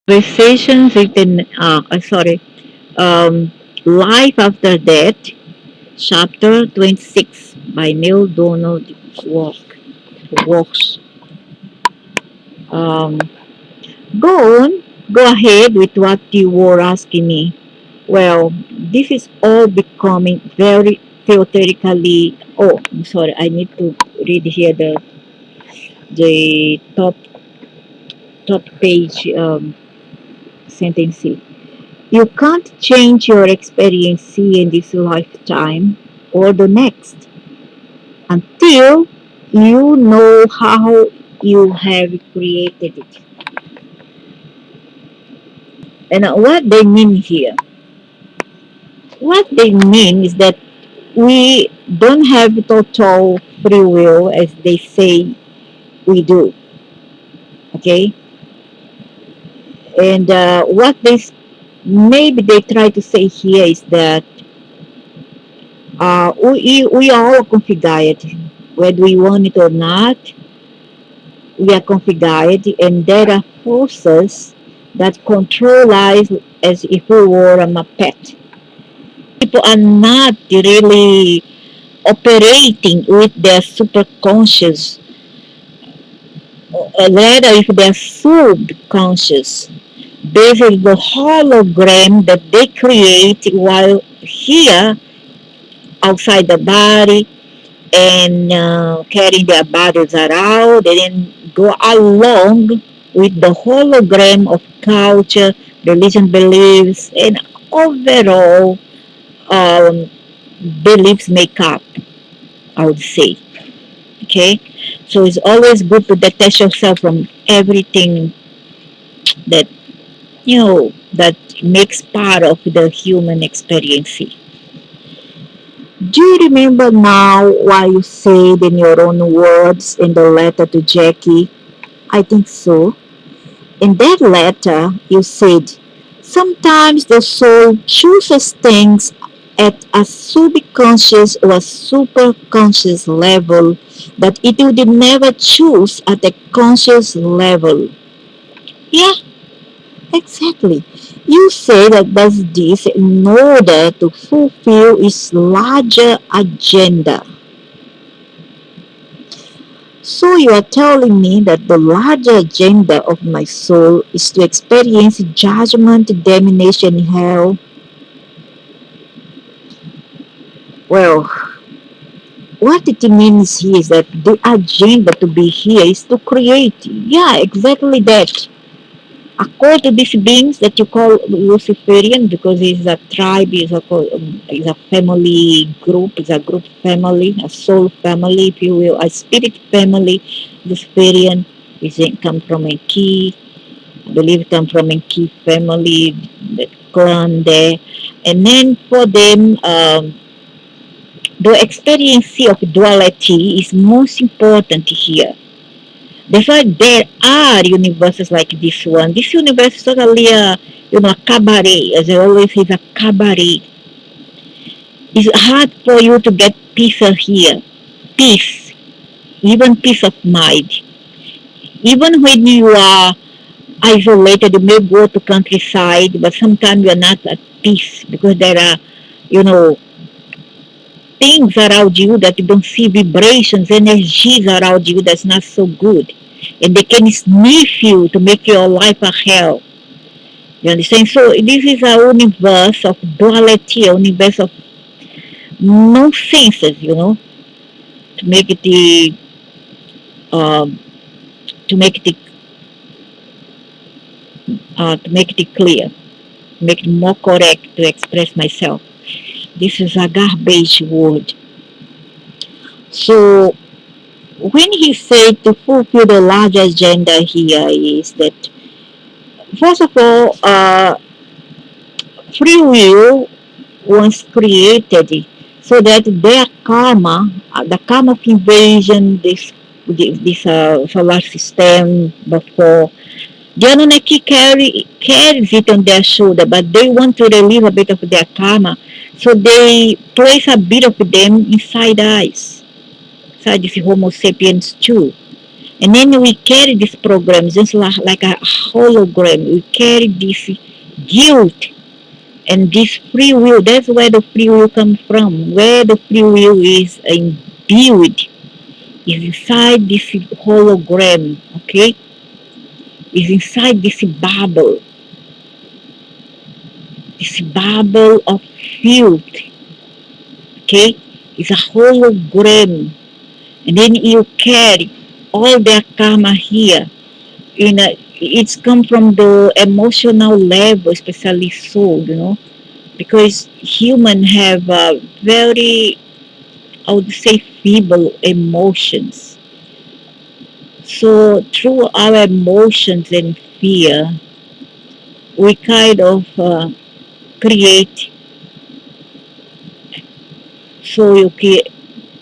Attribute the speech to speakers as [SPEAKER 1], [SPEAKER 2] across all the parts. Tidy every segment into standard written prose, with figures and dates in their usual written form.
[SPEAKER 1] Conversations within, sorry, Life After Death, Chapter 26 by Neil Donald Walks. Um, go on, go ahead with what you were asking me. Well, this is all becoming very theoretically. Oh, I'm sorry, I need to read here the top page sentence. You can't change your experience in this lifetime or the next until you know how you have created it. And what they mean here, what they mean is that we don't have total free will as they say we do. Okay? And what they maybe they try to say here is that we are all configured, whether we want it or not. We are configured, and there are forces that control us as if we were a pet. People are not really operating with their superconscious, or rather with their subconscious, based on the hologram that they create while here outside the body and carrying their bodies around and then go along with the hologram of culture, religion beliefs, and overall um, beliefs makeup, I would say. Okay? So it's always good to detach yourself from everything that, that makes part of the human experience. Do you remember now why you said in your own words in the letter to Jackie? I think so. In that letter, you said, sometimes the soul chooses things at a subconscious or superconscious level that it would never choose at a conscious level. Yeah, exactly. You say that does this in order to fulfill its larger agenda. So you are telling me that the larger agenda of my soul is to experience judgment, damnation, hell. Well, what it means here is that the agenda to be here is to create. Yeah, exactly that. According to these beings that you call Luciferian, because it's a tribe, it's a family group, it's a group family, a soul family, if you will, a spirit family. Luciferian is come from a key, I believe it come from a key family, the clan there. And then for them, the experience of duality is most important here. That's why there are universes like this one. This universe is totally a cabaret, as I always say, a cabaret. It's hard for you to get peace here. Peace, even peace of mind. Even when you are isolated, you may go to countryside, but sometimes you are not at peace because there are, you know, things around you that you don't see, vibrations, energies around you that's not so good. And they can sniff you to make your life a hell. You understand? So this is a universe of duality, a universe of nonsenses, to make it um, to make it clear, make it more correct to express myself. This is a garbage word. So when he said to fulfill the larger agenda here is that first of all, free will was created so that their karma, the karma of invasion, this solar system before, the Anunnaki carries it on their shoulder, but they want to relieve a bit of their karma, so they place a bit of them inside us, inside this Homo sapiens too. And then we carry this program just like a hologram. We carry this guilt and this free will. That's where the free will comes from. Where the free will is imbued is inside this hologram, okay? Is inside this bubble of filth, okay? It's a hologram. And then you carry all their karma here. It's come from the emotional level, especially soul, because human have very, I would say, feeble emotions. So through our emotions and fear, we kind of create. So you create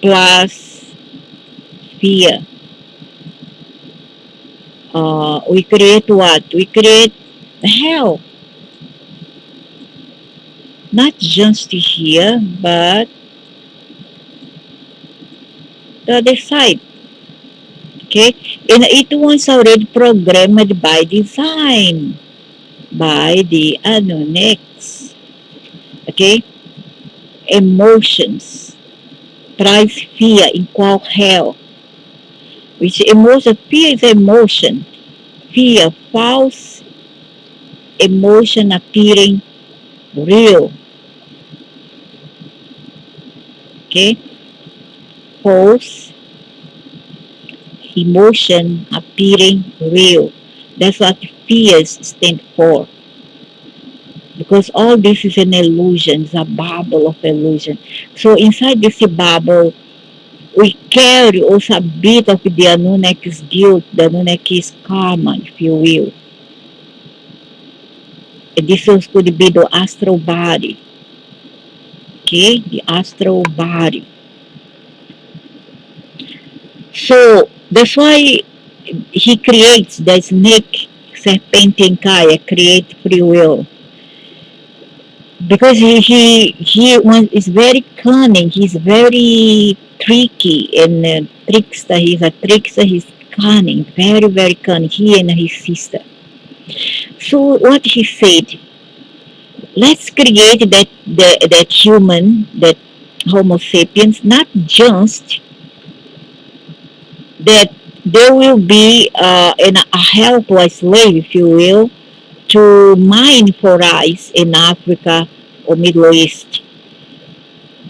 [SPEAKER 1] plus fear. We create what? We create hell, not just here, but the other side. Okay, and it was already programmed by design by the next. Okay, emotions, tries fear in qual hell, which emotion, fear is emotion, fear, false emotion appearing real. Okay, false emotion appearing real. That's what fears stand for. Because all this is an illusion, it's a bubble of illusion. So inside this bubble, we carry also a bit of the Anunnaki's guilt, the Anunnaki's karma, if you will. And this also could be the astral body, okay? The astral body. So that's why he creates the snake, serpent, and Kaya, create free will. Because is very cunning, he's very tricky and trickster. He's a trickster, he's cunning, very, very cunning, he and his sister. So what he said, let's create that human, that Homo sapiens, not just that there will be a help or a slave, if you will, to mine for us in Africa or Middle East.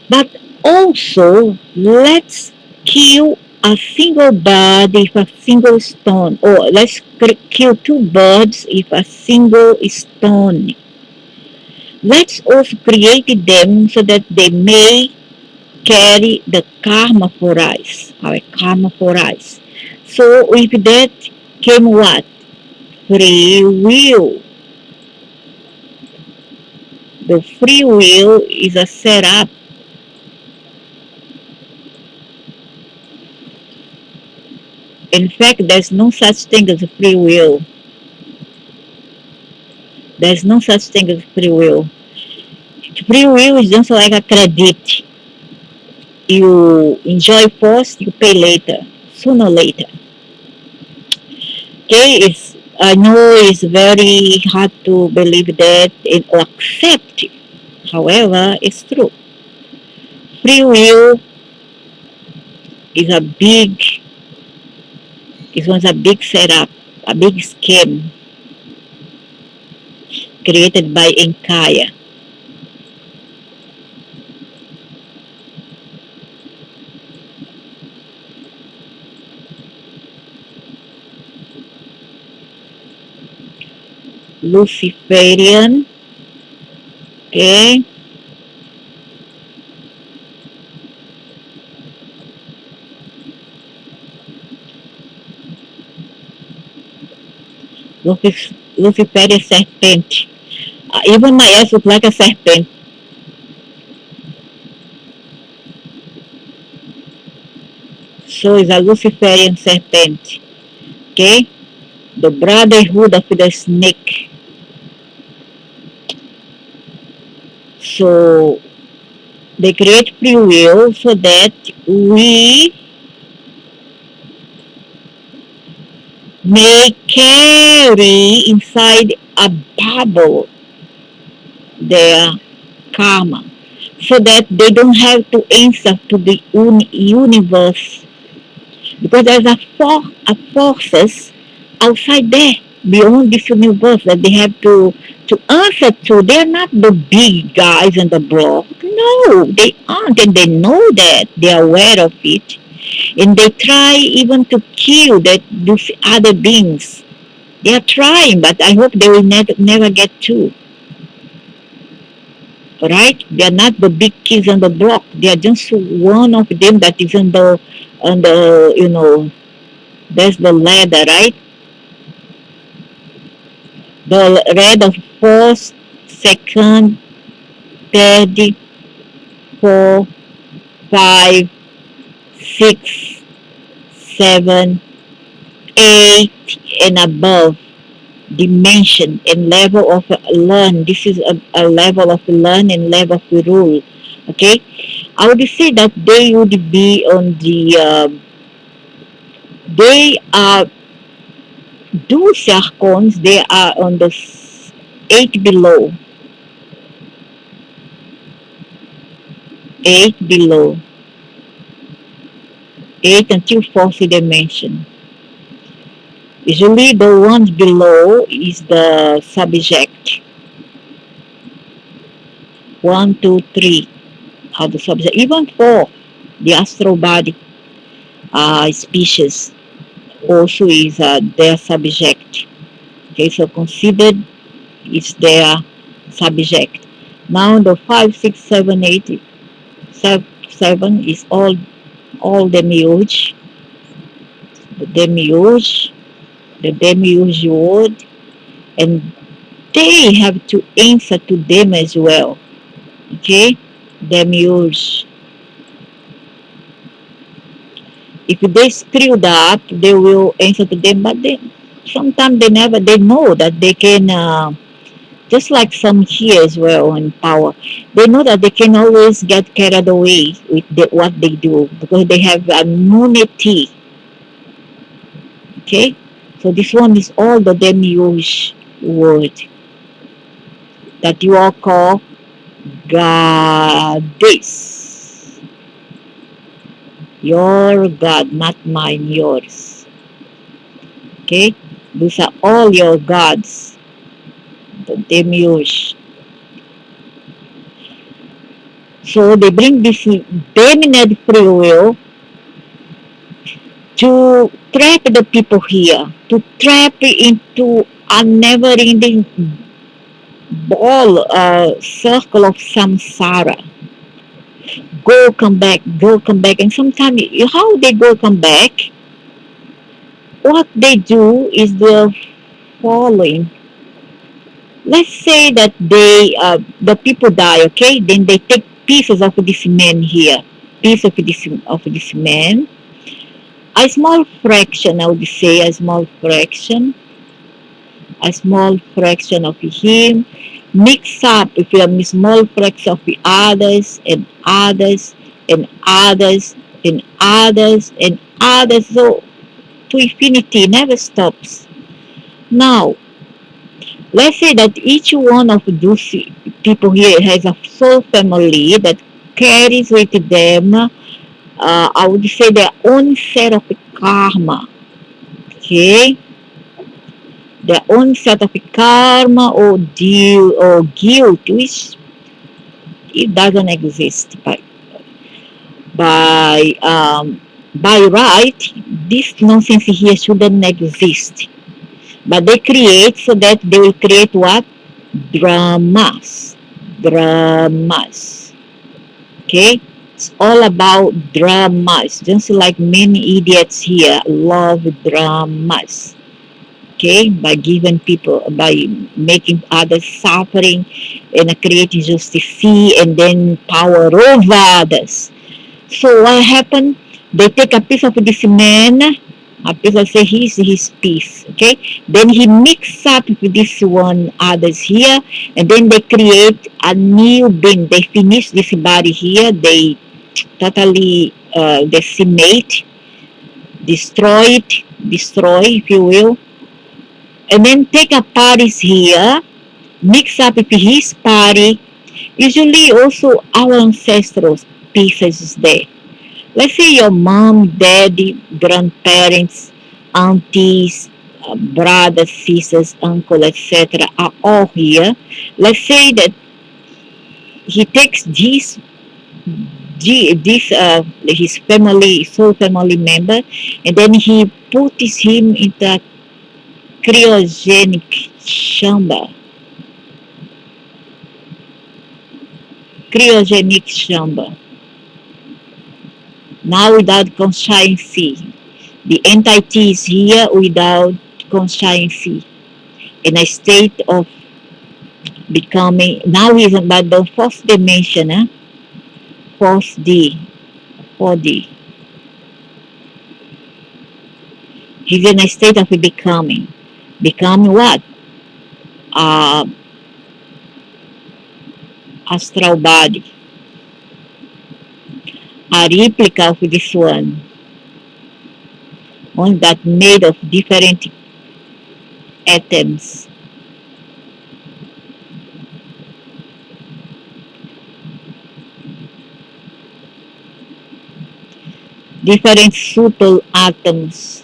[SPEAKER 1] But also, let's kill a single bird with a single stone, or let's kill two birds with a single stone. Let's also create them so that they may carry the karma for us, our karma for us. So with that came what? Free will. The free will is a setup. In fact, there's no such thing as a free will. There's no such thing as free will. Free will is just like a credit. You enjoy first, you pay later, sooner or later. Okay, I know it's very hard to believe that and accept it. However, it's true. Free will is a big, it was a big setup, a big scheme created by Enkaya. Luciferian, okay, Luciferian serpent. Even my ass looks like a serpent. So it's a Luciferian serpent. Okay? The brotherhood of the snake. So they create free will so that we may carry inside a bubble their karma, so that they don't have to answer to the universe, because there's a forces outside there beyond this universe that they have to answer to. They're not the big guys in the block. No, they aren't, and they know that. They're aware of it, and they try even to kill that these other beings. They are trying, but I hope they will never get to. Right? They are not the big kids on the block. They are just one of them that is on the there's the ladder, right? The ladder, first, second, third, four, five, six, seven, eight, and above dimension and level of learn. This is a level of learn and level of rule. Okay, I would say that they would be on the they are those archons. They are on the eight below, eight below, eight until fourth dimension. Usually the ones below is the subject. One, two, three are the subject. Even four, the astral body species also is their subject. Okay, so considered is their subject. Now the five, six, seven, eight, seven is all demiurge, the demiurge, the demiurge word, and they have to answer to them as well. Okay, demiurge. If they screwed up, they will answer to them, but they sometimes they know that they can. Just like some here as well in power, they know that they can always get carried away with what they do because they have immunity. Okay, so this one is all the demiurge word that you all call goddess. Your God, not mine, yours. Okay, these are all your gods, the demiurge. So they bring this dominant free will to trap the people here, to trap into a never-ending ball, circle of samsara. Go, come back. And sometimes, how they go, come back, what they do is the following. Let's say that the people die, okay? Then they take pieces of this man here, piece of this man, a small fraction, I would say, a small fraction of him, mix up with a small fraction of the others and others and others and others and others, so to infinity, never stops. Now, let's say that each one of those people here has a soul family that carries with them, I would say, their own set of karma. Okay, their own set of karma or deal or guilt, which it doesn't exist by right. This nonsense here shouldn't exist, but they create, so that they will create what? Dramas. Okay, it's all about dramas, just like many idiots here love dramas. Okay, by giving people, by making others suffering, and creating justice, and then power over others. So what happened? They take a piece of this man, a piece of, say, his piece, okay? Then he mix up with this one others here, and then they create a new being. They finish this body here, they totally decimate, destroy it, destroy, if you will, and then take a parties here, mix up with his party. Usually also our ancestral pieces is there. Let's say your mom, daddy, grandparents, aunties, brothers, sisters, uncle, etc. are all here. Let's say that he takes his family, soul family member, and then he puts him in the cryogenic chamber. Cryogenic chamber. Now without conscience, the entity is here without conscience, in a state of becoming. Now he's about the fourth dimension, fourth D, 4D. He's in a state of becoming. Becoming what? Uh, Astral body. A replica of this one that made of different atoms. Different subtle atoms.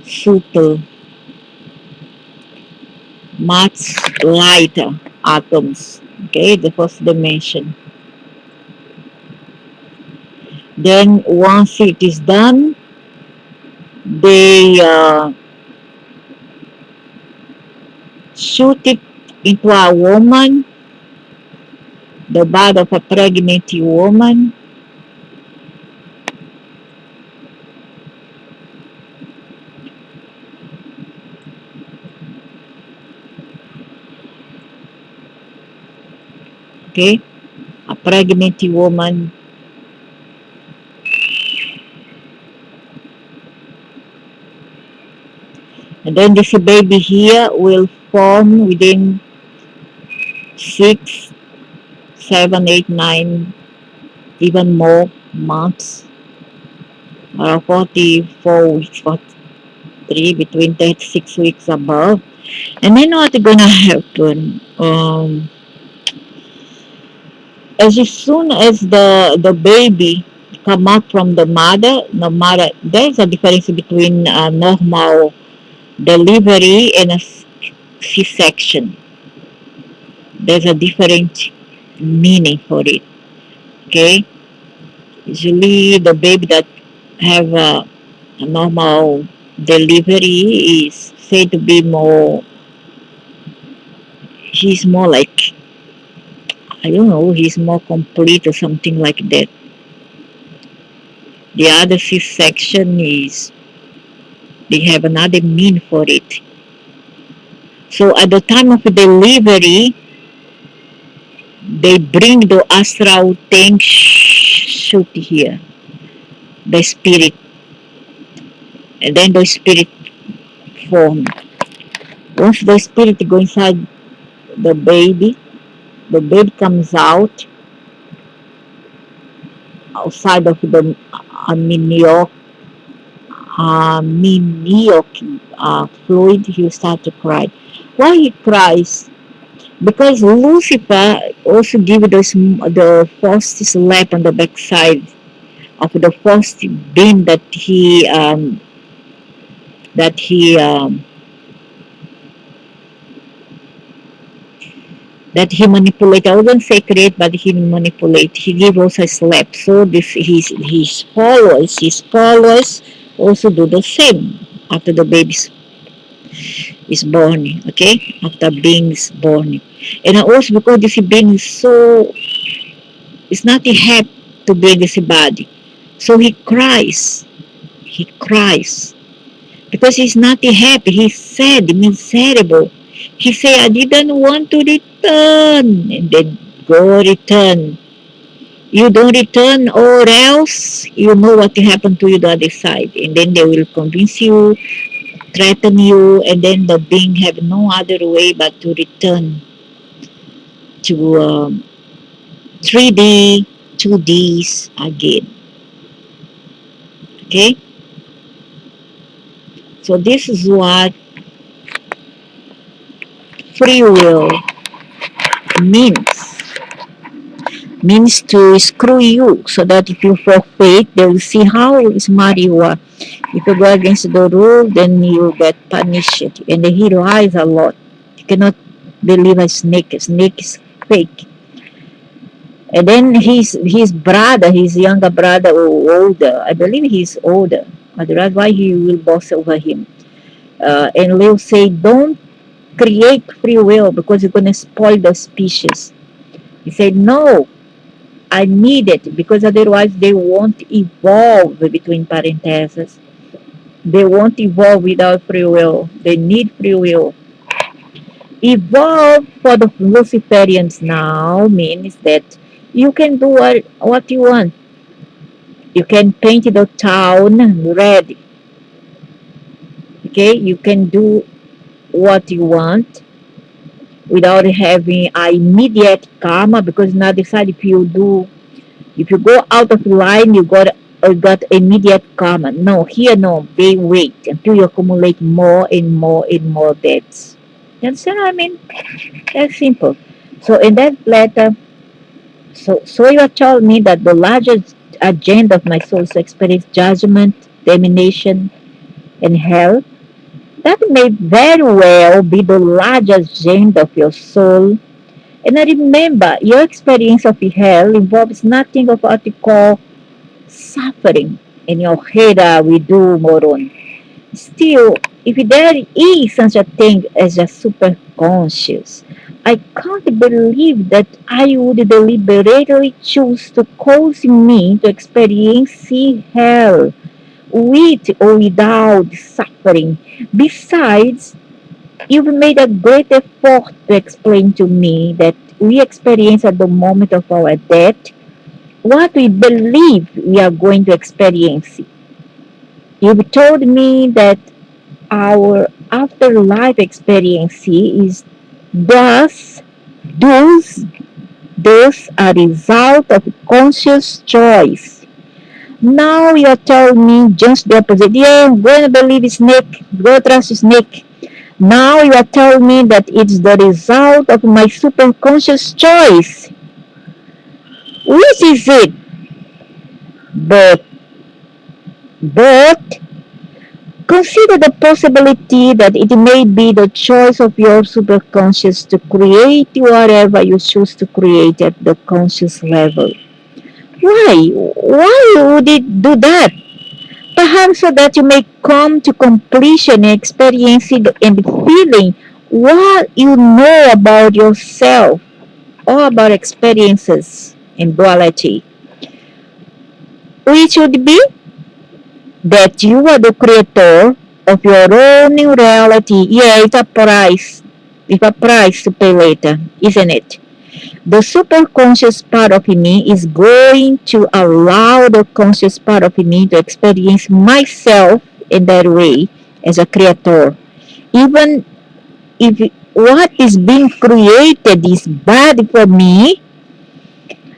[SPEAKER 1] Subtle, much lighter atoms. Okay, the first dimension. Then once it is done, they shoot it into a woman, the body of a pregnant woman. Okay, a pregnant woman. And then this baby here will form within 6, 7, 8, 9, even more months, 44 weeks, 43, between 36 weeks above. And then what's gonna happen? As soon as the baby come out from the mother, no matter, there's a difference between a normal delivery and a C-section. There's a different meaning for it. Okay, usually the baby that have a normal delivery is said to be more. He's more like, I don't know. He's more complete or something like that. The other C-section is they have another mean for it. So at the time of delivery, they bring the astral thing shoot here, the spirit, and then the spirit form. Once the spirit goes inside the baby comes outside of the amniotic fluid. He start to cry. Why he cries? Because Lucifer also give the first slap on the backside of the first beam that he manipulate. I wouldn't say create, but he manipulate. He give also a slap. So this his followers also do the same after the baby is born. Okay, after being is born, and also because this being is so, it's not happy to be in this body, so he cries. He cries because he's not happy. He's sad, miserable. He say, I didn't want to return, and then go return. You don't return, or else you know what will happen to you the other side. And then they will convince you, threaten you, and then the being have no other way but to return to 3D, 2Ds again. Okay? So this is what free will means. Means to screw you so that if you forfeit, they will see how smart you are. If you go against the rule, then you get punished. And he lies a lot. You cannot believe a snake. A snake is fake. And then his brother, his younger brother or older, I believe he's older. Otherwise, why he will boss over him? And will say, don't create free will because you're going to spoil the species. He said, no, I need it because otherwise they won't evolve between parentheses. They won't evolve without free will. They need free will. Evolve for the Luciferians now means that you can do what you want. You can paint the town red. Okay, you can do what you want without having an immediate karma because now decide if you go out of line you got immediate karma. No, here no, they wait until you accumulate more and more and more debts. You understand what I mean? That's simple. So in that letter, so you are telling me that the largest agenda of my soul is to experience judgment, domination, and hell. That may very well be the largest agenda of your soul. And I remember, your experience of hell involves nothing of what you call suffering. In your head, we do moron. Still, if there is such a thing as a superconscious, I can't believe that I would deliberately choose to cause me to experience hell with or without suffering. Besides, you've made a great effort to explain to me that we experience at the moment of our death what we believe we are going to experience. You've told me that our afterlife experience is thus, thus, thus a result of conscious choice. Now you're telling me just the opposite. Yeah, I'm going to believe snake, go trust snake. Now you are telling me that it's the result of my superconscious choice. Which is it? But, but, consider the possibility that it may be the choice of your superconscious to create whatever you choose to create at the conscious level. Why? Why would it do that? Perhaps so that you may come to completion and experiencing and feeling what you know about yourself or about experiences in duality, which would be that you are the creator of your own new reality. Yeah, it's a price. It's a price to pay later, isn't it? The superconscious part of me is going to allow the conscious part of me to experience myself in that way as a creator. Even if what is being created is bad for me,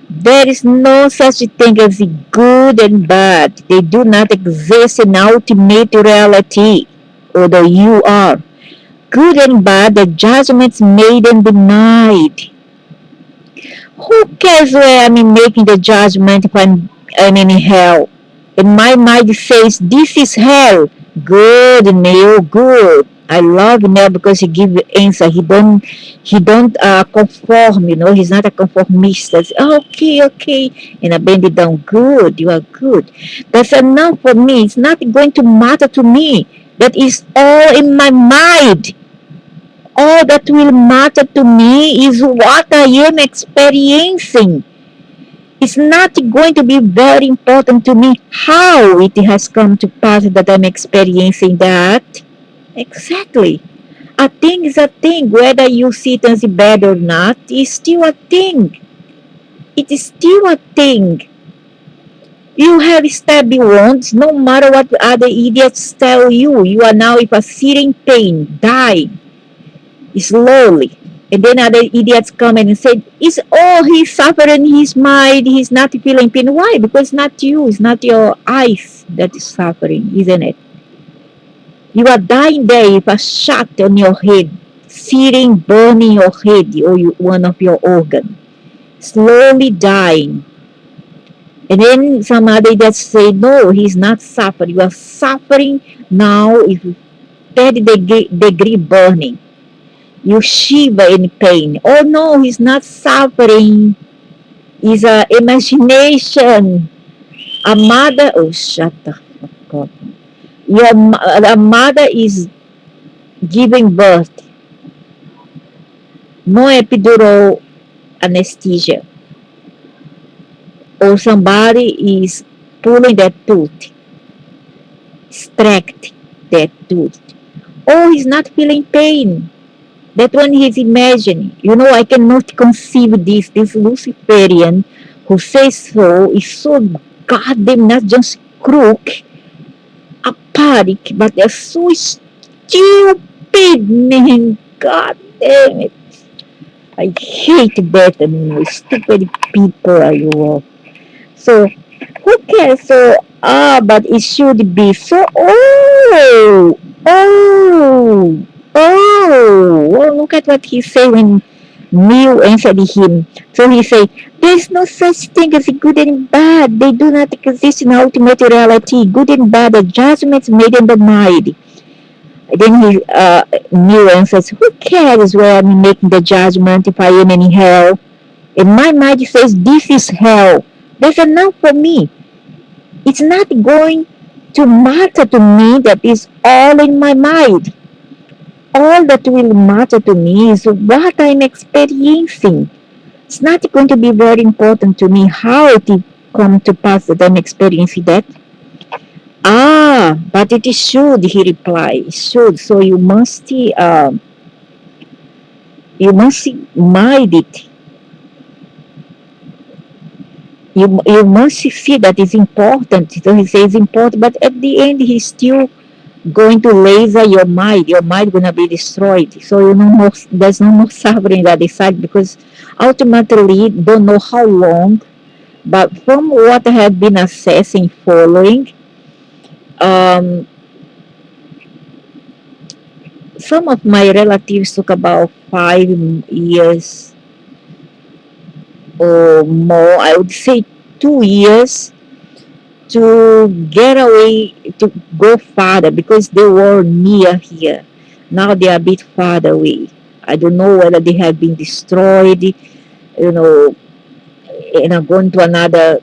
[SPEAKER 1] there is no such thing as good and bad. They do not exist in ultimate reality, although you are. Good and bad, the judgments made and denied. Who cares where I'm making the judgment if I'm in hell? And my mind says, this is hell. Good, Neil, good. I love Neil because he give answer. He don't conform, he's not a conformist. That's, okay, okay. And I bend it down. Good, you are good. That's enough for me. It's not going to matter to me. That is all in my mind. All that will matter to me is what I am experiencing. It's not going to be very important to me how it has come to pass that I'm experiencing that. Exactly. A thing is a thing. Whether you see it as bad or not, it's still a thing. It is still a thing. You have stabby wounds, no matter what other idiots tell you. You are now with a searing pain, dying slowly. And then other idiots come in and say, "It's oh, he's suffering his mind, he's not feeling pain." Why? Because it's not you, it's not your eyes that is suffering, isn't it? You are dying there with a shot on your head, searing, burning your head or one of your organs, slowly dying. And then some other just say, no, he's not suffering. You are suffering now if third degree burning. You shiver in pain. Oh no, he's not suffering. It's a imagination. A mother, oh shut the fuck up. A mother is giving birth. No epidural anesthesia. Or somebody is pulling that tooth, extract that tooth. Oh, he's not feeling pain. That one he's imagining. You know, I cannot conceive this. This Luciferian who says so is so goddamn not just crook, apathic, but they're so stupid, man. God damn it. I hate that. I mean, stupid people are you all. So, who cares? So, but it should be so. Oh, well, look at what he said when Neil answered him. So he said, "There's no such thing as good and bad. They do not exist in ultimate reality. Good and bad are judgments made in the mind." Then Neil answers, "Who cares where I'm making the judgment if I am in hell? And my mind says this is hell. That's enough for me. It's not going to matter to me that is all in my mind. All that will matter to me is what I'm experiencing. It's not going to be very important to me how it come to pass that I'm experiencing that." But it should, he replied. It should. So you must mind it. You must see that it's important. So he says important, but at the end he's still going to laser your mind. Your mind gonna be destroyed. So there's no more suffering that side because ultimately don't know how long. But from what I have been assessing, following, um, some of my relatives took about 5 years or more. I would say 2 years to get away, to go farther because they were near here. Now they are a bit farther away. I don't know whether they have been destroyed, you know, and are going to another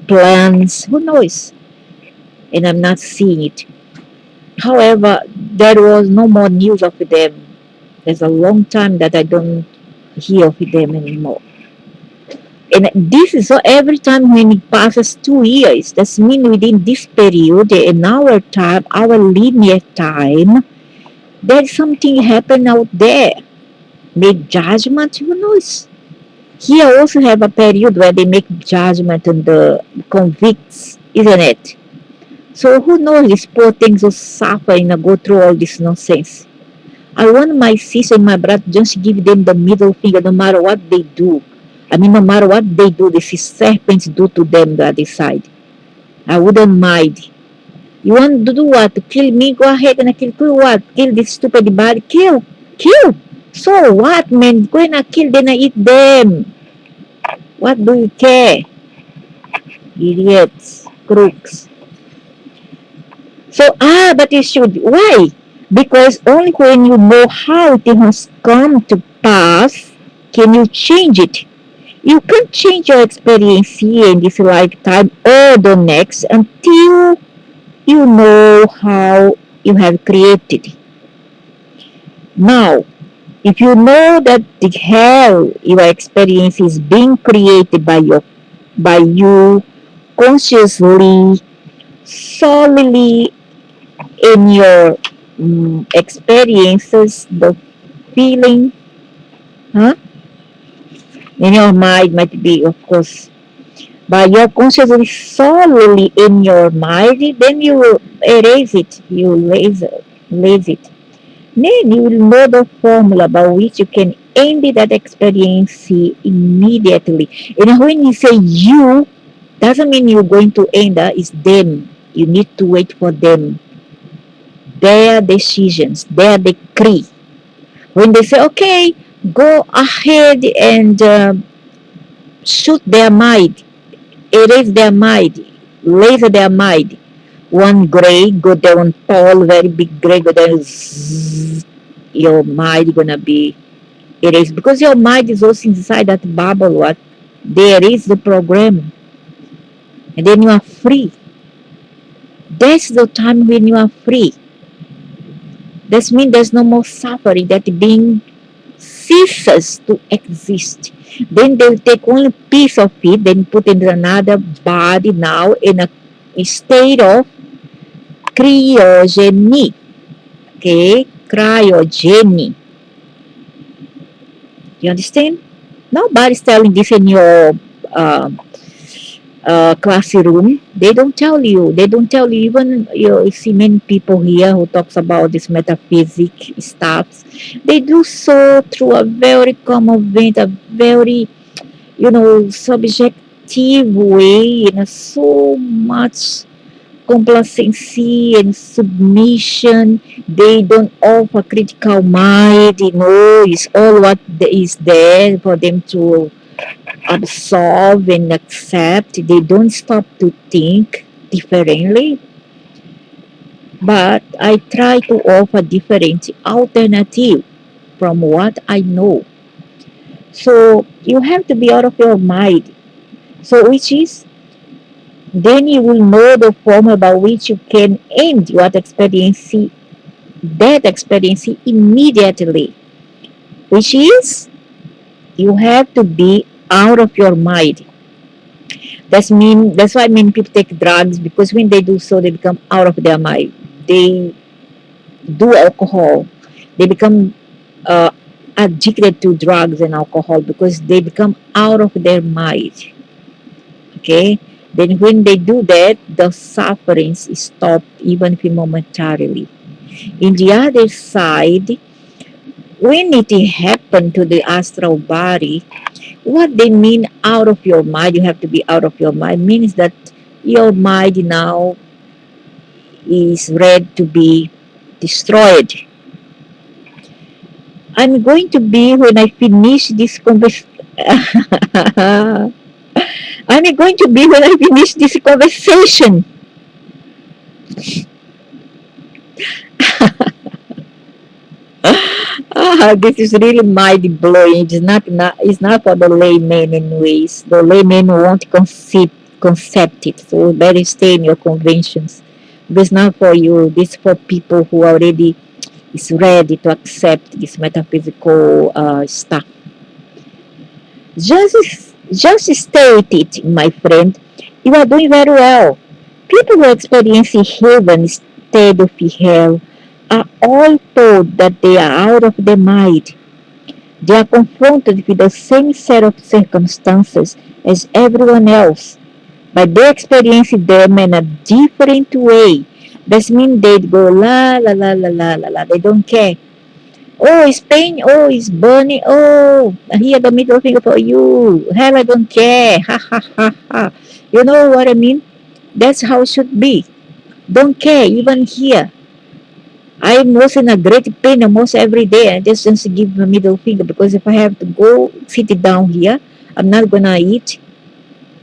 [SPEAKER 1] plans. Who knows? And I'm not seeing it. However, there was no more news of them. There's a long time that I don't hear of them anymore. And this is so every time when it passes 2 years, that's mean within this period in our time, our linear time, there's something happen out there. Make judgment, who knows? Here also have a period where they make judgment on the convicts, isn't it? So who knows these poor things will suffer and go through all this nonsense. I want my sister and my brother just give them the middle finger no matter what they do. I mean, no matter what they do, these serpents do to them the other side. I wouldn't mind. You want to do what? To kill me? Go ahead and kill what? Kill this stupid body? Kill. Kill. So what, man? Go and kill them and eat them. What do you care? Idiots. Crooks. So, but you should. Why? Because only when you know how it has come to pass can you change it. You can't change your experience here in this lifetime or the next until you know how you have created. Now, if you know that the hell your experience is being created by you consciously, solely in your experiences, the feeling, huh? In your mind might be, of course, but your consciousness is solely in your mind, then you erase it, you laze it. Then you will know the formula by which you can end that experience immediately. And when you say you, doesn't mean you're going to end that, it's them. You need to wait for them, their decisions, their decree. When they say, okay, go ahead and shoot their mind, erase their mind, laser their mind. One gray go down tall, very big gray go down, zzz, your mind gonna be erased because your mind is also inside that bubble. What there is the program, and then you are free. That's the time when you are free. That means there's no more suffering. That being ceases to exist. Then they'll take only piece of it, then put into another body now in a state of cryogeny. Okay, cryogeny. You understand? Nobody's telling this in your uh, classroom. They don't tell you. They don't tell you. Even you see many people here who talks about this metaphysic stuff. They do so through a very common vein, a very subjective way, in a so much complacency and submission. They don't offer critical mind. It's all what is there for them to absorb and accept. They don't stop to think differently. But I try to offer different alternative from what I know. So you have to be out of your mind. So which is then you will know the form by which you can end what experience that experience immediately, which is you have to be out of your mind. That's why many people take drugs, because when they do so they become out of their mind. They do alcohol, they become uh, addicted to drugs and alcohol because they become out of their mind. Okay, then when they do that, the sufferings stop even if momentarily. In the other side, when it happened to the astral body, what they mean out of your mind, you have to be out of your mind, means that your mind now is ready to be destroyed. I'm going to be when I finish this conversation. I'm going to be when I finish this conversation. This is really mind blowing. It's not for the layman anyways. The layman won't concept it. So better stay in your conventions. But it's not for you. This is for people who already is ready to accept this metaphysical stuff. Just state it, my friend. You are doing very well. People who experience heaven instead of hell are all told that they are out of their mind. They are confronted with the same set of circumstances as everyone else, but they experience them in a different way. That means they go la la la la la la la. They don't care. Oh, it's pain. Oh, it's burning. Oh, here the middle finger for you. Hell, I don't care. Ha ha ha ha. You know what I mean? That's how it should be. Don't care, even here. I'm also in a great pain almost every day. I just give a middle finger because if I have to go sit it down here, I'm not gonna eat.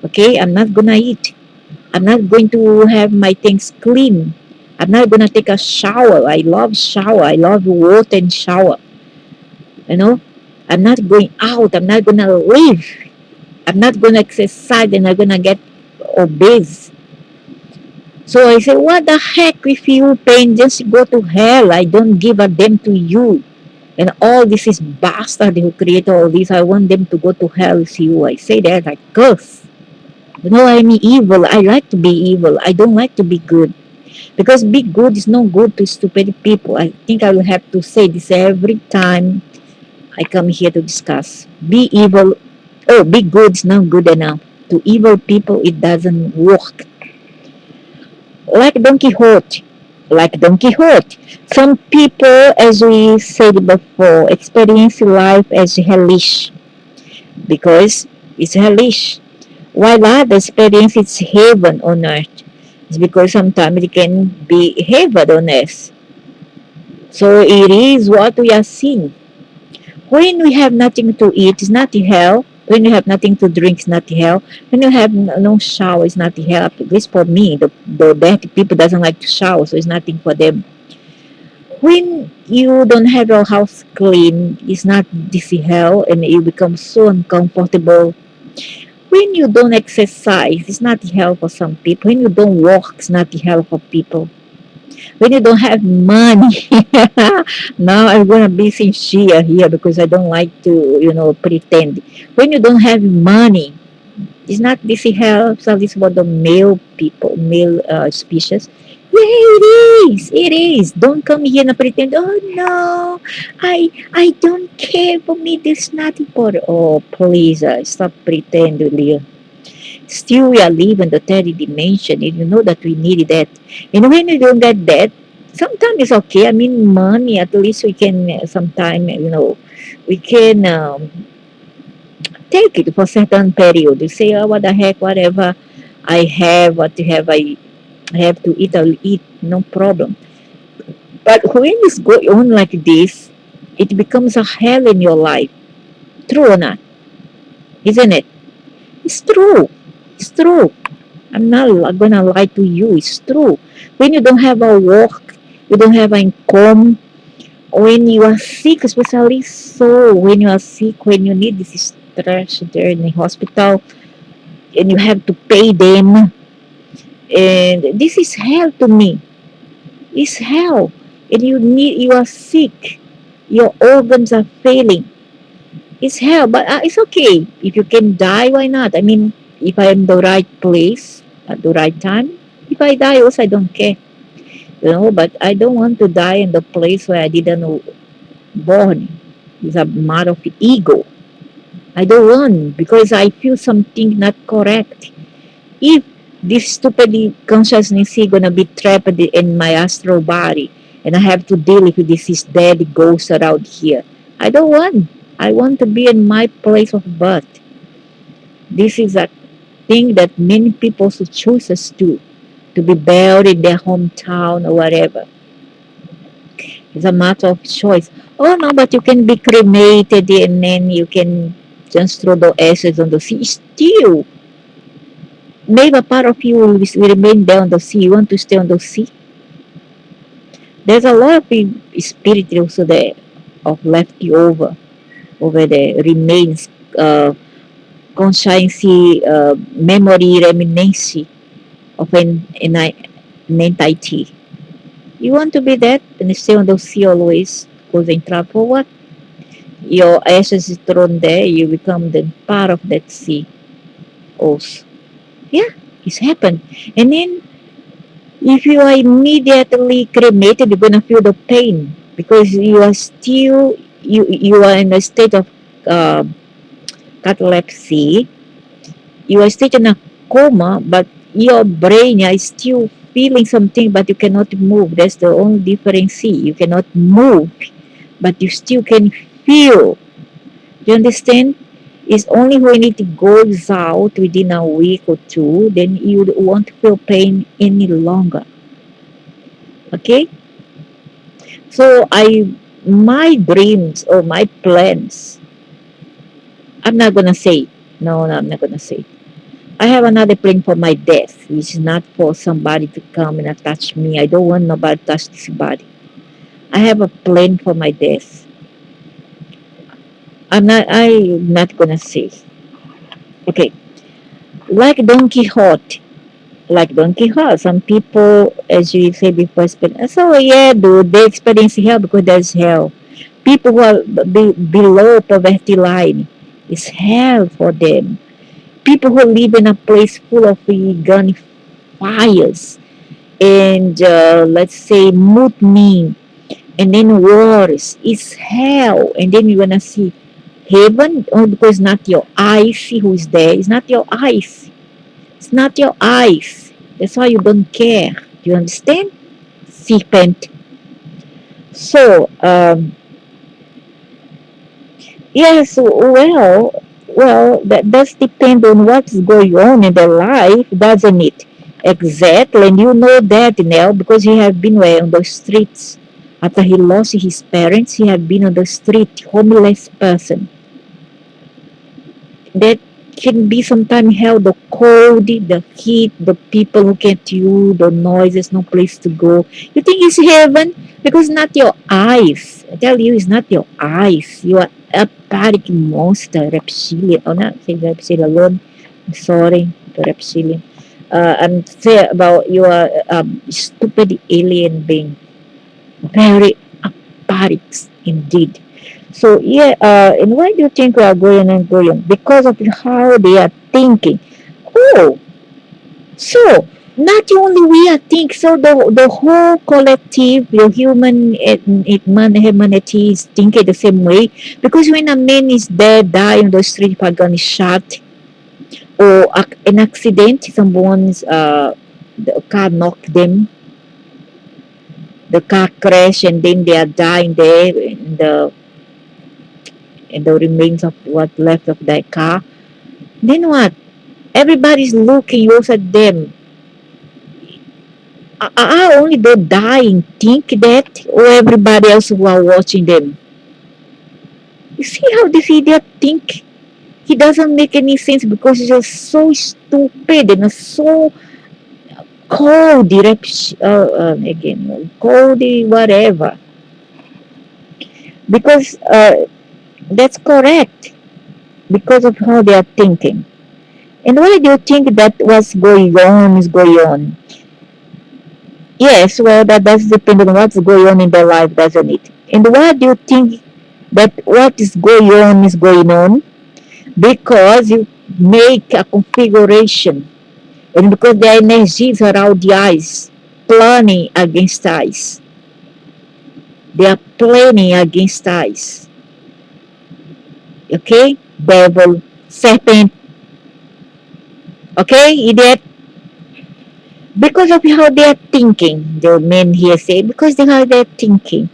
[SPEAKER 1] Okay, I'm not gonna eat. I'm not going to have my things clean. I'm not gonna take a shower. I love shower. I love water and shower. You know, I'm not going out. I'm not gonna live. I'm not gonna exercise and I'm gonna get obese. So I say, what the heck with you, pain? Just go to hell. I don't give a damn to you. And all this is bastard who create all this. I want them to go to hell with you. I say that, I curse. I'm evil. I like to be evil. I don't like to be good. Because be good is not good to stupid people. I think I will have to say this every time I come here to discuss. Be evil Oh, be good is not good enough. To evil people, it doesn't work. Like Don Quixote. Like Don Quixote. Some people, as we said before, experience life as hellish because it's hellish. While others experience it's heaven on earth. It's because sometimes it can be heaven on earth. So it is what we are seeing. When we have nothing to eat, it's not hell. When you have nothing to drink, it's not hell. When you have no shower, it's not hell. At least for me, the dirty people doesn't like to shower, so it's nothing for them. When you don't have your house clean, it's not this hell, and you become so uncomfortable. When you don't exercise, it's not hell for some people. When you don't walk, it's not hell for people. When you don't have money, now I'm gonna be sincere here because I don't like to, pretend. When you don't have money, it's not this helps at least for the male people, male species. Yeah, it is. It is. Don't come here and pretend. Oh no, I don't care for me. This nothing for. Oh please, stop pretending, Leah. Still, we are living the third dimension, and you know that we need that. And when you don't get that, sometimes it's okay. I mean, money, at least we can sometime, we can take it for certain period. You say, oh, what the heck, whatever I have, what you have, I have to eat, I'll eat, no problem. But when it's going on like this, it becomes a hell in your life. True or not? Isn't it? It's true. It's true. I'm not gonna lie to you. It's true. When you don't have a work, you don't have an income, when you are sick, especially so when you are sick, when you need this stress there in the hospital, and you have to pay them, and this is hell to me. It's hell, and you are sick, your organs are failing. It's hell, but it's okay if you can die. Why not? I mean, if I am the right place at the right time, if I die, also I don't care. But I don't want to die in the place where I didn't born. It's a matter of ego. I don't want because I feel something not correct. If this stupid consciousness is gonna be trapped in my astral body and I have to deal with this dead ghost around here, I don't want. I want to be in my place of birth. This is a thing that many people should choose us to be buried in their hometown or whatever. It's a matter of choice. Oh no, but you can be cremated and then you can just throw the ashes on the sea. Still, maybe a part of you will remain there on the sea. You want to stay on the sea? There's a lot of spirit also there of left you over there remains conscience, memory, reminiscence of an entity. You want to be that and stay on the sea always, cause in trouble for what? Your ashes is thrown there, you become the part of that sea also. Yeah, it's happened. And then if you are immediately cremated, you're gonna feel the pain because you are still you are in a state of uh, catalepsy. You are still in a coma, but your brain is still feeling something, but you cannot move. That's the only difference. You cannot move, but you still can feel. You understand? It's only when it goes out within a week or two, then you won't feel pain any longer. Okay? So my dreams or my plans, I'm not gonna say. No, I'm not gonna say. I have another plan for my death, which is not for somebody to come and attach me. I don't want nobody to touch this body. I have a plan for my death. I'm not gonna say. Okay. Like Don Quixote, some people, as you said before, so yeah, dude, they experience hell because there's hell. People who are below poverty line, it's hell for them. People who live in a place full of gun fires and let's say mutiny and then wars, it's hell. And then you're gonna see Heaven, only because not your eyes who is there. It's not your eyes. It's not your eyes. That's why you don't care. Do you understand? Serpent. So, yes, that does depend on what's going on in their life, doesn't it? Exactly, and you know that now because he have been where on the streets. After he lost his parents, he have been on the street, homeless person. That can be sometimes hell, the cold, the heat, the people who can't you, the noises, no place to go. You think it's heaven? Because not your eyes. I tell you, it's not your eyes. You are a panic monster, reptilian. Oh, not say reptilian alone. I'm sorry, the reptilian. I'm saying about you are a stupid alien being. Very apart indeed. So yeah, and why do you think we are going and going? Because of how they are thinking. Oh, so not only we are thinking, so the whole collective, the humanity is thinking the same way. Because when a man is dead, die on the street, by gun is shot, or an accident, someone's the car knocked them, the car crash, and then they are dying there in the remains of what left of that car. Then what? Everybody's looking also at them. Are only the dying think that, or everybody else who are watching them? You see how this idiot think? He doesn't make any sense because he's just so stupid and so cold, again, cold, whatever. Because that's correct because of how they are thinking. And why do you think that what's going on is going on? Yes, well, that does depend on what's going on in their life, doesn't it? And why do you think that what is going on is going on? Because you make a configuration, and because the energies around the eyes, planning against eyes. They are planning against eyes. Okay? Devil, serpent. Okay, idiot? Because of how they are thinking, the men here say, because of how they're thinking.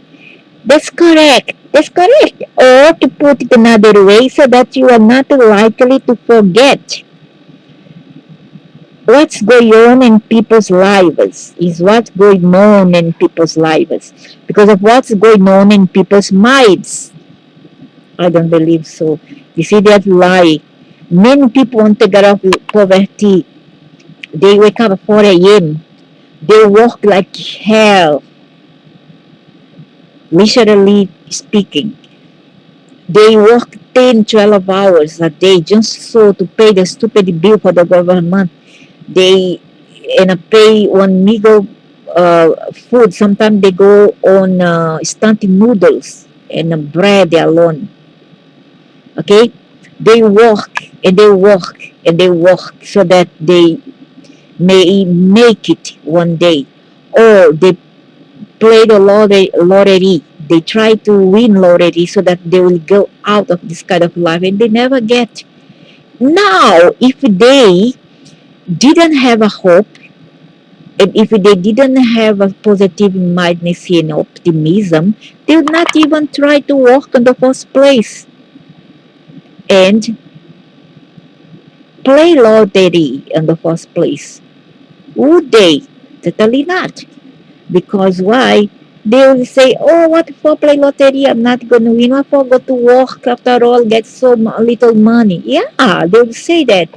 [SPEAKER 1] That's correct. That's correct. Or to put it another way, so that you are not likely to forget what's going on in people's lives is what's going on in people's lives because of what's going on in people's minds. I don't believe so. You see that lie. Many people want to get off poverty. They wake up at 4 a.m. They work like hell, literally speaking. They work 10, 12 hours a day just so to pay the stupid bill for the government. They pay one meager food. Sometimes they go on stunted noodles and bread alone. Okay, they work and they work and they work so that they may make it one day, or they play the lottery. They try to win lottery so that they will go out of this kind of life, and they never get. Now, if they didn't have a hope, and if they didn't have a positive mindedness and optimism, they would not even try to work in the first place and play lottery in the first place. Would they? Totally not. Because why? They will say, oh, what for play lottery? I'm not going to win. What for go to work after all, get so little money? Yeah, they will say that.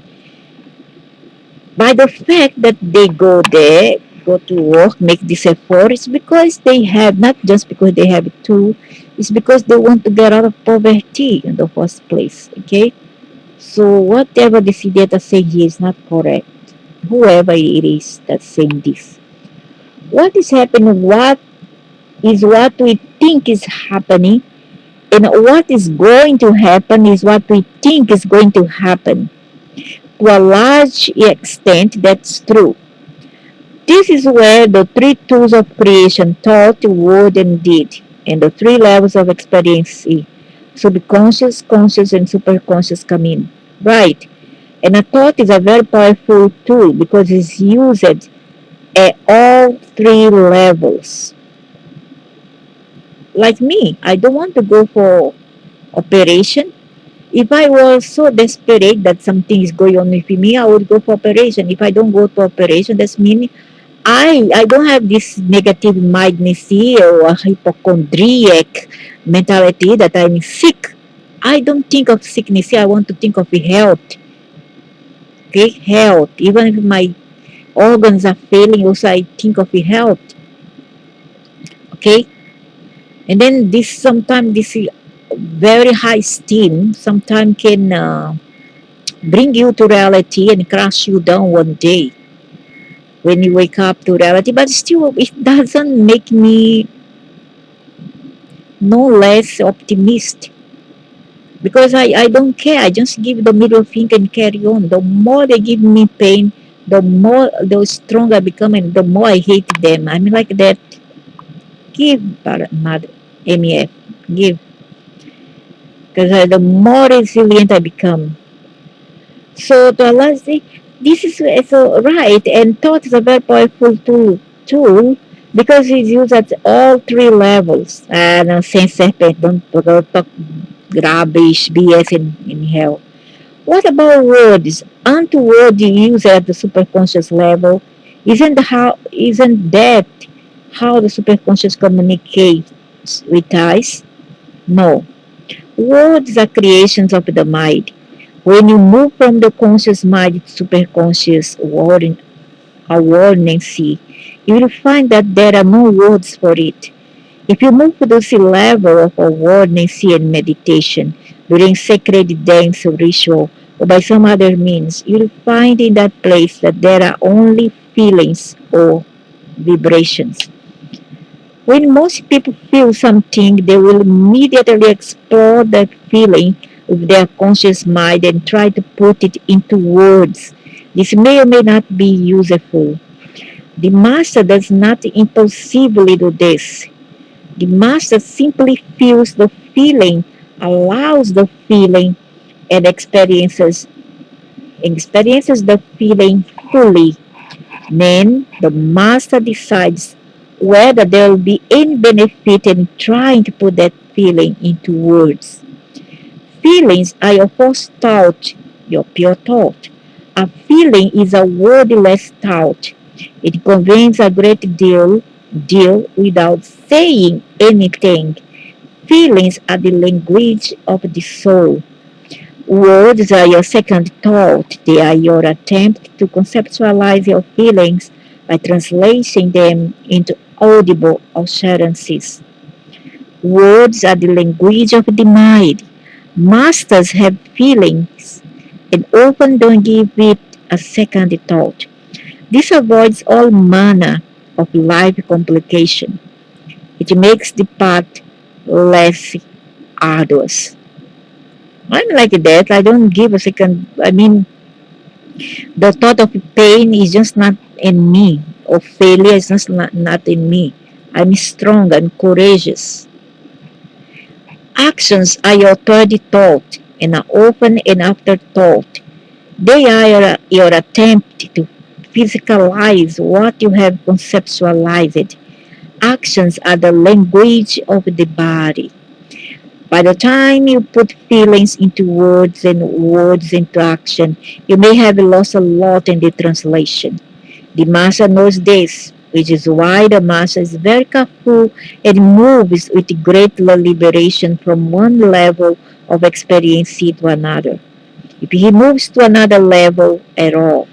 [SPEAKER 1] By the fact that they go there, go to work, make this effort, it's because they have, not just because they have to, it's because they want to get out of poverty in the first place. Okay? So whatever the idiot is saying here is not correct. Whoever it is that's saying this. What is happening? What is what we think is happening, and what is going to happen is what we think is going to happen. To a large extent, that's true. This is where the three tools of creation, thought, word, and deed, and the three levels of experience subconscious, conscious, and superconscious come in. Right. And a thought is a very powerful tool because it's used at all three levels. Like me, I don't want to go for operation. If I was so desperate that something is going on with me, I would go for operation. If I don't go to operation, that's mean I don't have this negative mindness or a hypochondriac mentality that I'm sick. I don't think of sickness. I want to think of health. Okay, health. Even if my organs are failing, also I think of health. Okay, and then this sometimes this very high steam sometimes can bring you to reality and crash you down one day when you wake up to reality. But still, it doesn't make me no less optimistic because I don't care. I just give the middle finger and carry on. The more they give me pain, the stronger I become and the more I hate them. I'm like that. Give, mother, MEF, give. Because the more resilient I become. So to Allah say, this is so right, and thought is a very powerful tool because it's used at all three levels. And sense serpent, don't talk rubbish, BS in hell. What about words? Aren't words used at the superconscious level? Isn't that how the superconscious communicates with us? No. Words are creations of the mind. When you move from the conscious mind to superconscious awareness, you will find that there are no words for it. If you move to this level of awareness and meditation during sacred dance or ritual or by some other means, you'll find in that place that there are only feelings or vibrations. When most people feel something, they will immediately explore that feeling with their conscious mind and try to put it into words. This may or may not be useful. The master does not impulsively do this. The master simply feels the feeling, allows the feeling, and experiences the feeling fully. Then the master decides whether there will be any benefit in trying to put that feeling into words. Feelings are your first thought, your pure thought. A feeling is a wordless thought. It conveys a great deal without saying anything. Feelings are the language of the soul. Words are your second thought. They are your attempt to conceptualize your feelings by translating them into audible utterances. Words are the language of the mind. Masters have feelings and often don't give it a second thought. This avoids all manner of life complication. It makes the path less arduous. I'm like that. I don't give a second. I mean, the thought of pain is just not in me, of failure is just not in me. I'm strong and courageous. Actions are your third thought and are often an afterthought. They are your attempt to physicalize what you have conceptualized. Actions are the language of the body. By the time you put feelings into words and words into action, you may have lost a lot in the translation. The master knows this, which is why the master is very careful and moves with great liberation from one level of experience to another. If he moves to another level at all.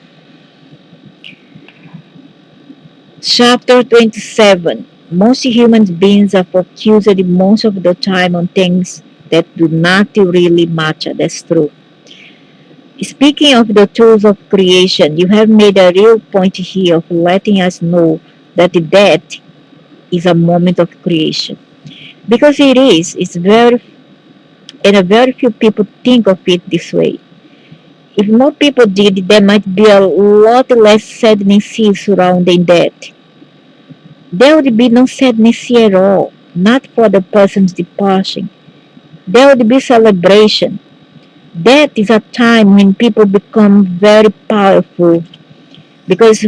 [SPEAKER 1] Chapter 27. Most human beings are focused most of the time on things that do not really matter. That's true. Speaking of the tools of creation, you have made a real point here of letting us know that death is a moment of creation. Because it is, it's very, and a very few people think of it this way. If more people did, there might be a lot less sadness surrounding death. There would be no sadness at all, not for the person's departing, there would be celebration. That is a time when people become very powerful because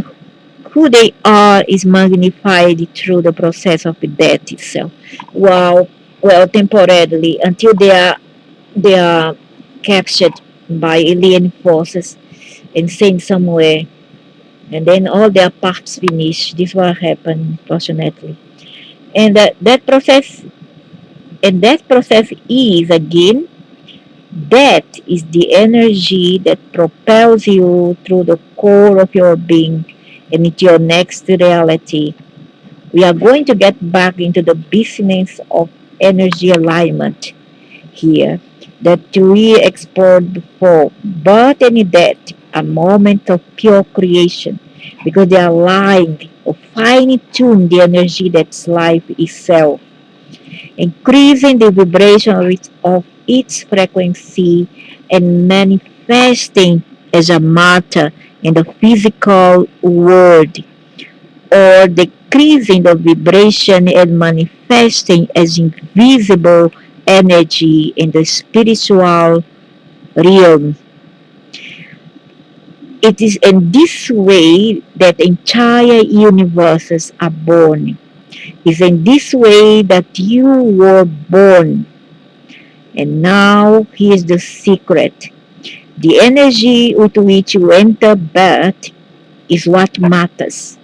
[SPEAKER 1] who they are is magnified through the process of death itself. While, well, temporarily until they are captured by alien forces and sent somewhere, and then all their parts finish. This will happen, fortunately. And that process is again, that is the energy that propels you through the core of your being and into your next reality. We are going to get back into the business of energy alignment here that we explored before, but in that, a moment of pure creation because they are aligned or fine tune the energy that's life itself, increasing the vibration of its frequency and manifesting as a matter in the physical world, or decreasing the vibration and manifesting as invisible energy in the spiritual realm. It is in this way that entire universes are born. It's in this way that you were born. And now here's the secret. The energy with which you enter birth is what matters.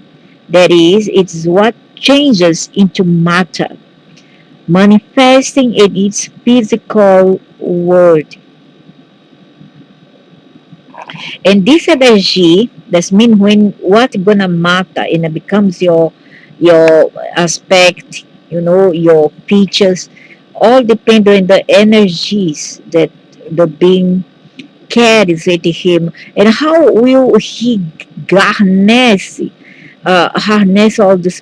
[SPEAKER 1] That is, it's what changes into matter, manifesting in its physical world. And this energy, that's mean when what gonna matter and it becomes your aspect, your features, all depend on the energies that the being carries with him, and how will he harness harness all those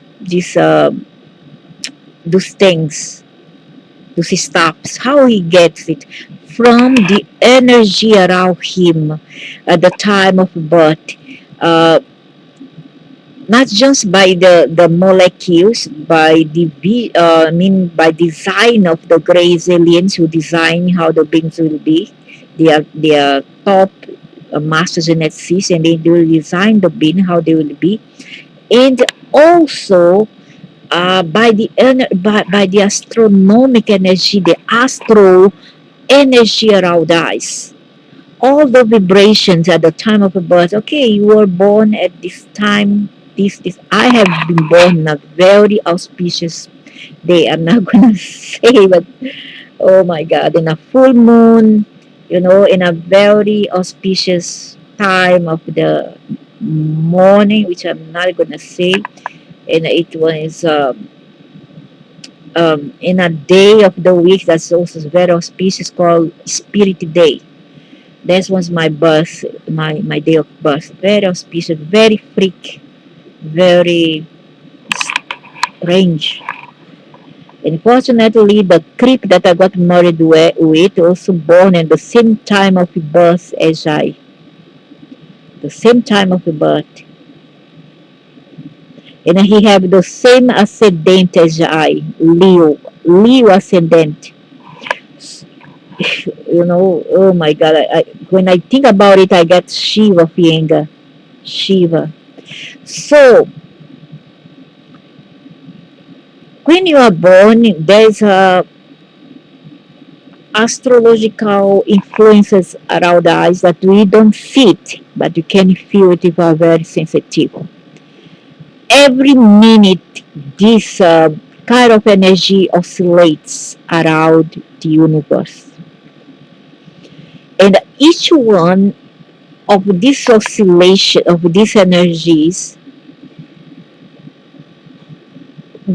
[SPEAKER 1] things, those stops, how he gets it from the energy around him at the time of birth. Uh, Not just by the molecules, by by design of the Grace aliens who design how the beings will be. They are top masters in that and they will design the being how they will be, and also by the astronomic energy, the astral energy around us, all the vibrations at the time of birth. Okay, you were born at this time. This I have been born on a very auspicious day. I'm not gonna say, but oh my God, in a full moon, in a very auspicious time of the morning, which I'm not gonna say, and it was in a day of the week that's also very auspicious called Spirit Day. That was my birth, my day of birth. Very auspicious, very freak, very strange. Unfortunately, the creep that I got married with also born at the same time of birth as I. The same time of birth. And he have the same ascendant as I, Leo. Leo ascendant. Oh my God. When I think about it, I get Shiva feeling. Shiva. So, when you are born, there's astrological influences around us that we don't see it, but you can feel it if you are very sensitive. Every minute, this kind of energy oscillates around the universe. And each one of this oscillation, of these energies,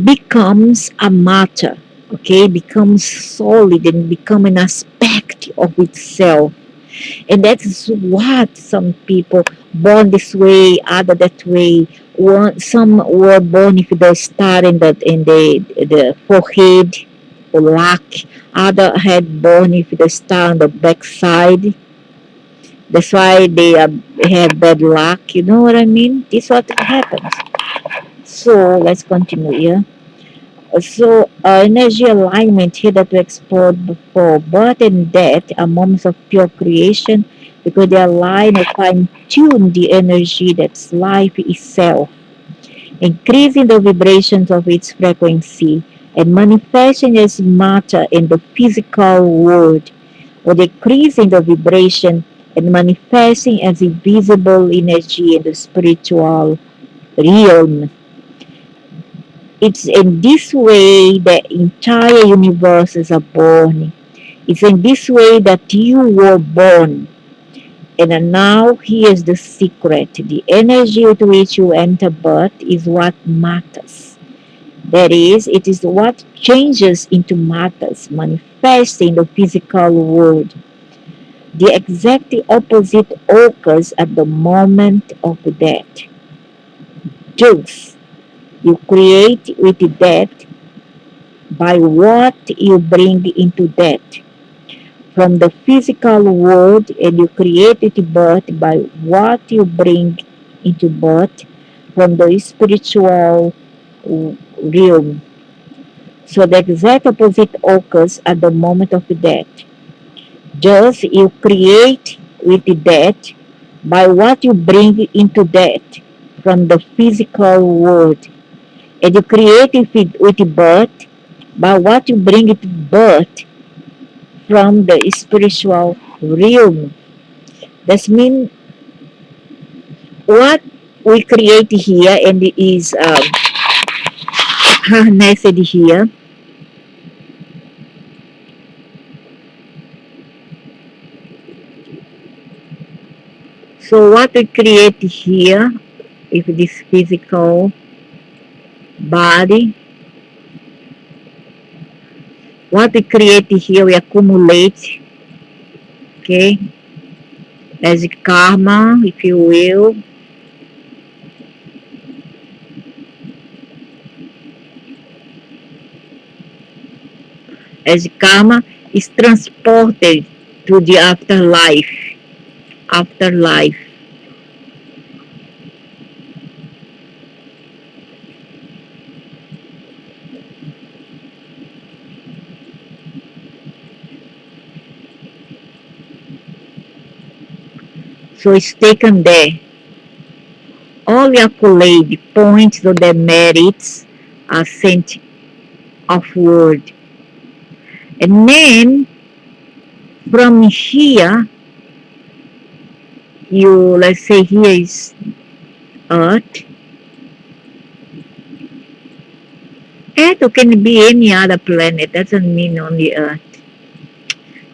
[SPEAKER 1] becomes a matter, okay, becomes solid and become an aspect of itself. And that's what some people born this way, other that way. Some were born with the star in the forehead or luck. Other had born with the star on the backside. That's why they have bad luck. You know what I mean? This is what happens. So let's continue here. So, energy alignment here that we explored before, birth and death are moments of pure creation because they align or fine tune the energy that's life itself, increasing the vibrations of its frequency and manifesting as matter in the physical world, or decreasing the vibration and manifesting as invisible energy in the spiritual realm. It's in this way the entire universes are born. It's in this way that you were born. And now here's the secret. The energy with which you enter birth is what matters. That is, it is what changes into matters, manifesting the physical world. The exact opposite occurs at the moment of death. Thus, you create with death by what you bring into death from the physical world, and you create it birth by what you bring into birth from the spiritual realm. So the exact opposite occurs at the moment of death. Thus, you create with death by what you bring into death from the physical world, and you create it with birth by what you bring into birth from the spiritual realm. That means what we create here and it is harnessed here. So what we create here, if this physical body, what we create here, we accumulate, okay, as karma, if you will, as karma is transported to the afterlife. Afterlife. So it's taken there. All the accolade points to the merits are sent upward. And then from here, you, let's say here is Earth. Earth can be any other planet, doesn't mean only Earth.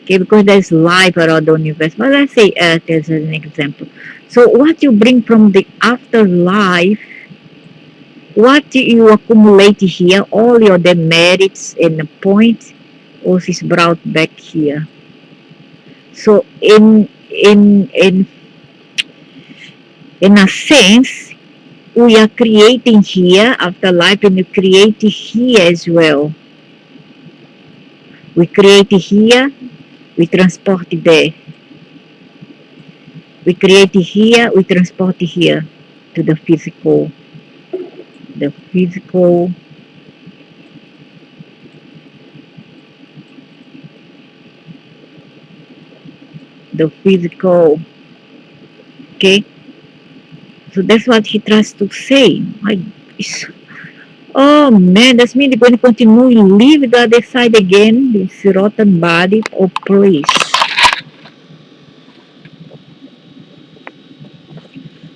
[SPEAKER 1] Okay, because there's life around the universe. But let's say Earth as an example. So what you bring from the afterlife, what you accumulate here, all your demerits and the points, also is brought back here. So in a sense, we are creating here afterlife and we create here as well. We create here, we transport there. We create here, we transport here to the physical, the physical, okay? So that's what he tries to say. Oh man, that's mean they're going to continue to live the other side again, this rotten body. Oh please.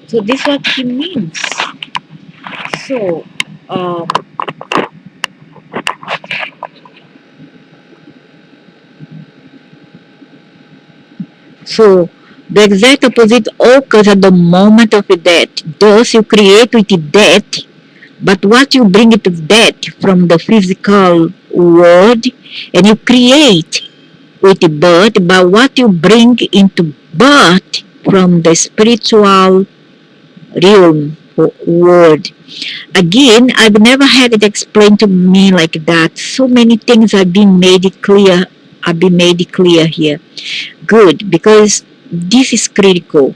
[SPEAKER 1] So this is what he means. So, um, so the exact opposite occurs at the moment of death. Thus you create with death, but what you bring it to death from the physical world, and you create with birth, but what you bring into birth from the spiritual realm world. Again, I've never had it explained to me like that. So many things have been made clear. Have been made clear here. Good, because this is critical.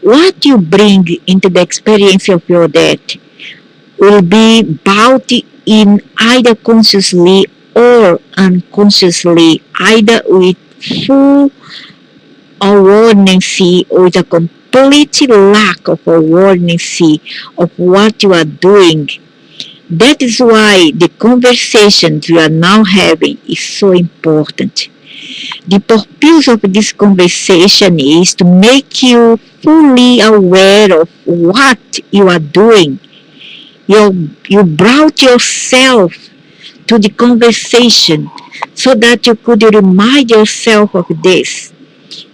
[SPEAKER 1] What you bring into the experience of your death will be about in either consciously or unconsciously, either with full awareness or with a complete lack of awareness of what you are doing. That is why the conversations we are now having is so important. The purpose of this conversation is to make you fully aware of what you are doing. You brought yourself to the conversation so that you could remind yourself of this.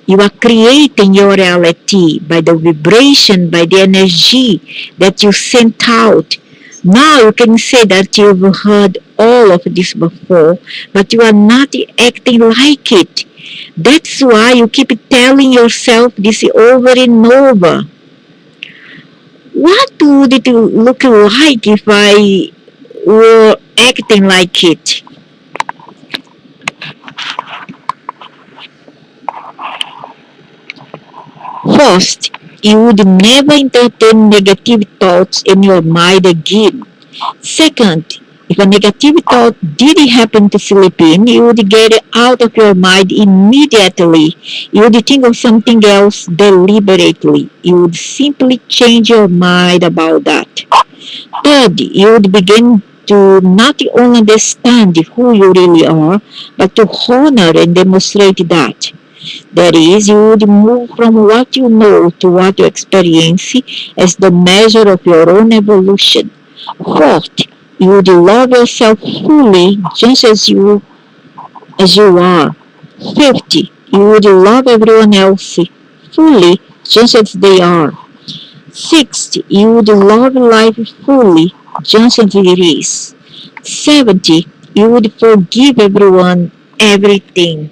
[SPEAKER 1] You are creating your reality by the vibration, by the energy that you sent out. Now you can say that you've heard all of this before, but you are not acting like it. That's why you keep telling yourself this over and over. What would it look like if I were acting like it? First, you would never entertain negative thoughts in your mind again. Second, if a negative thought did happen to slip in, you would get it out of your mind immediately. You would think of something else deliberately. You would simply change your mind about that. Third, you would begin to not only understand who you really are, but to honor and demonstrate that. That is, you would move from what you know to what you experience as the measure of your own evolution. Fourth, you would love yourself fully just as you are. Fifth, you would love everyone else fully just as they are. Sixth, you would love life fully just as it is. Seventh, you would forgive everyone everything.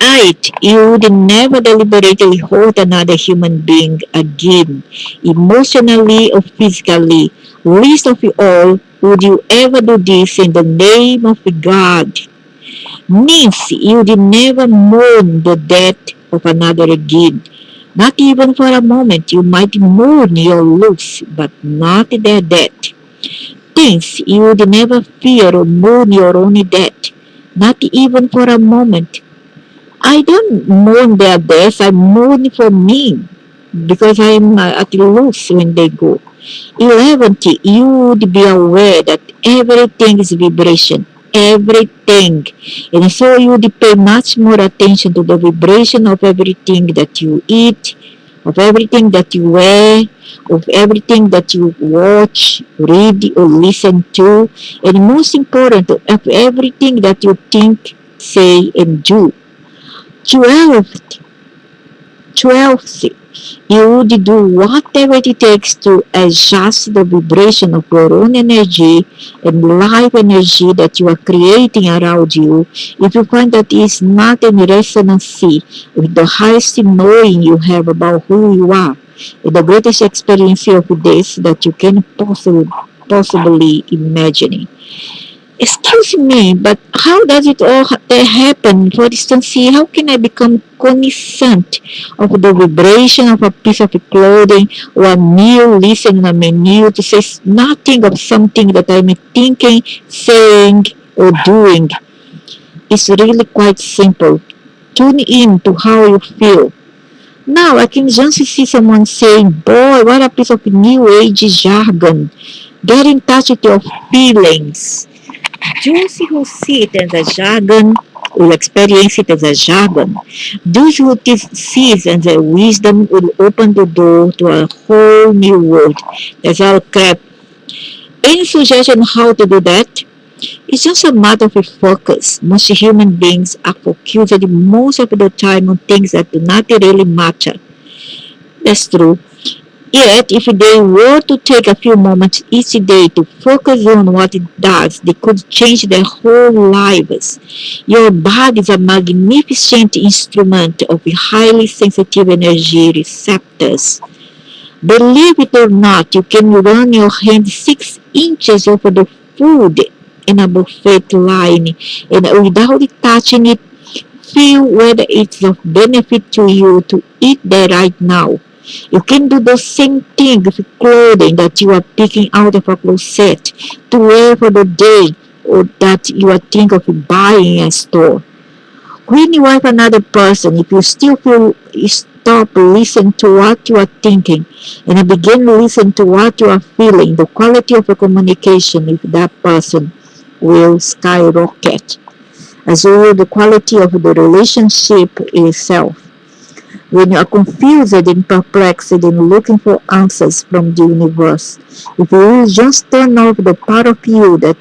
[SPEAKER 1] Eight, you would never deliberately hurt another human being again, emotionally or physically. Least of all, would you ever do this in the name of God? Means you would never mourn the death of another again. Not even for a moment. You might mourn your loss, but not their death. Things you would never fear or mourn your own death. Not even for a moment. I don't mourn their death. I mourn for me because I am at loss when they go. 11th, you would be aware that everything is vibration. Everything. And so you would pay much more attention to the vibration of everything that you eat, of everything that you wear, of everything that you watch, read, or listen to, and most important, of everything that you think, say, and do. 12th, 12th, you would do whatever it takes to adjust the vibration of your own energy and life energy that you are creating around you if you find that it is not in resonance with the highest knowing you have about who you are and the greatest experience of this that you can possibly imagine. Excuse me, but how does it all happen? For instance, how can I become cognizant of the vibration of a piece of clothing or a meal listed on a menu to say nothing of something that I'm thinking, saying, or doing? It's really quite simple. Tune in to how you feel. Now, I can just see someone saying, boy, what a piece of new age jargon. Get in touch with your feelings. Those who see it as a jargon will experience it as a jargon. Those who see it as a wisdom will open the door to a whole new world. That's all crap. Any suggestion how to do that? It's just a matter of focus. Most human beings are focused most of the time on things that do not really matter. That's true. Yet, if they were to take a few moments each day to focus on what it does, they could change their whole lives. Your body is a magnificent instrument of highly sensitive energy receptors. Believe it or not, you can run your hand 6 inches over the food in a buffet line and without touching it, feel whether it's of benefit to you to eat there right now. You can do the same thing with clothing that you are picking out of a closet to wear for the day or that you are thinking of buying in a store. When you are another person, if you still feel you stop listen to what you are thinking and you begin to listen to what you are feeling, the quality of the communication with that person will skyrocket, as will the quality of the relationship itself. When you are confused and perplexed and looking for answers from the universe, if you will just turn off the part of you that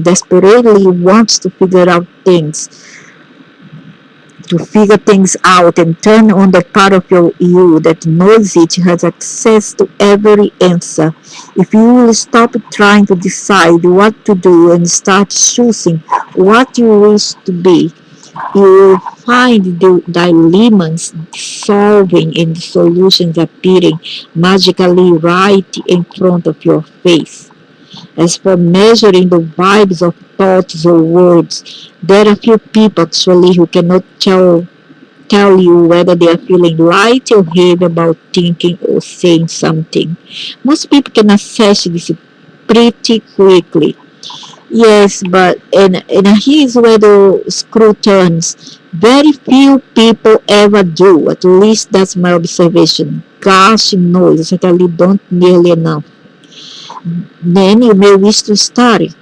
[SPEAKER 1] desperately wants to figure things out and turn on the part of you that knows it has access to every answer. If you will stop trying to decide what to do and start choosing what you wish to be, you will find the dilemmas solving and the solutions appearing magically right in front of your face. As for measuring the vibes of thoughts or words, there are few people actually who cannot tell you whether they are feeling light or heavy about thinking or saying something. Most people can assess this pretty quickly. Yes, but and here's where the screw turns. Very few people ever do. At least that's my observation. Gosh, no, you certainly don't nearly enough. Then you may wish to study.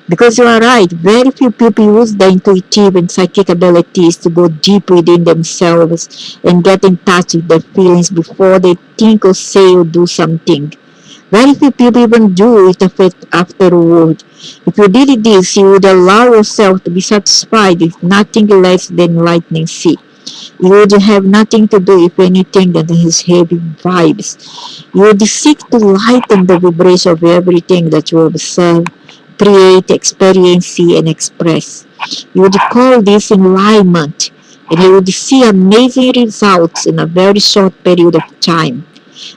[SPEAKER 1] Because you are right, very few people use their intuitive and psychic abilities to go deep within themselves and get in touch with their feelings before they think or say or do something. Very few people even do it afterward. If you did this, you would allow yourself to be satisfied with nothing less than lightning sea. You would have nothing to do if anything that has heavy vibes. You would seek to lighten the vibration of everything that you observe, create, experience, and express. You would call this enlightenment, and you would see amazing results in a very short period of time.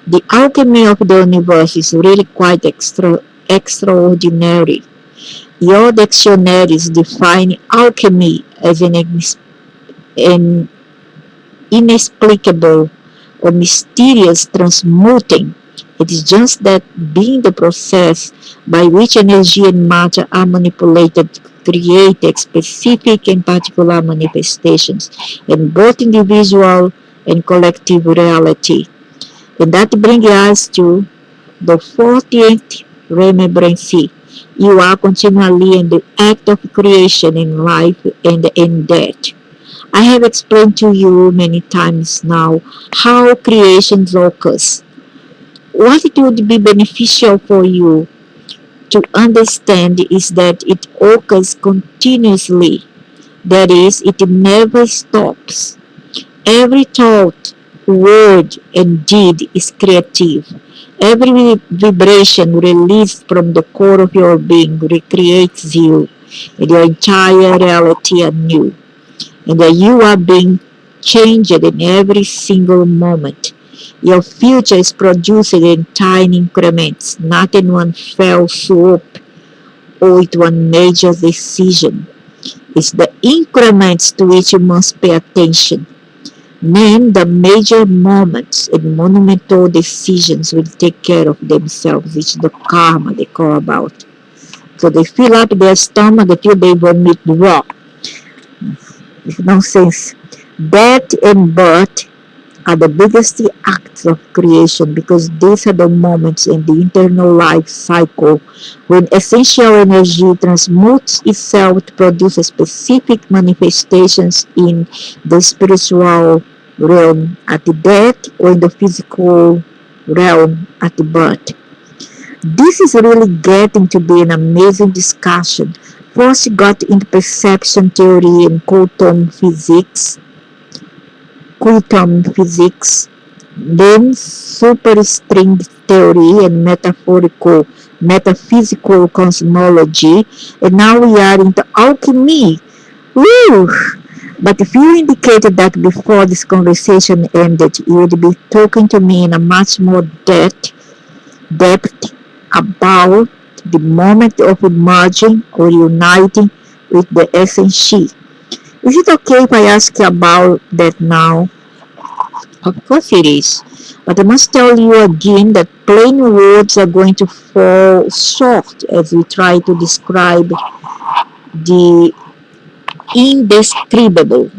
[SPEAKER 1] The alchemy of the universe is really quite extraordinary. Your dictionaries define alchemy as an inexplicable or mysterious transmuting. It is just that being the process by which energy and matter are manipulated to create specific and particular manifestations in both individual and collective reality. And that brings us to the 40th remembrance. You are continually in the act of creation in life and in death. I have explained to you many times now how creation occurs. What it would be beneficial for you to understand is that it occurs continuously. That is, it never stops. Every thought, word, and deed is creative. Every vibration released from the core of your being recreates you and your entire reality anew, and that you are being changed in every single moment. Your future is produced in tiny increments, not in one fell swoop or with one major decision. It's the increments to which you must pay attention. Name the major moments and monumental decisions will take care of themselves. It's the karma they call about. So they fill up their stomach until they vomit raw. It's nonsense. Death and birth are the biggest acts of creation because these are the moments in the internal life cycle when essential energy transmutes itself to produce specific manifestations in the spiritual realm at the death or in the physical realm at the birth. This is really getting to be an amazing discussion. First, got into perception theory and quantum physics, then superstring theory and metaphysical cosmology, and now we are into alchemy. Woo! But if you indicated that before this conversation ended, you would be talking to me in a much more depth about the moment of merging or uniting with the essence she. Is it okay if I ask you about that now? Of course it is. But I must tell you again that plain words are going to fall short as we try to describe the indescribable.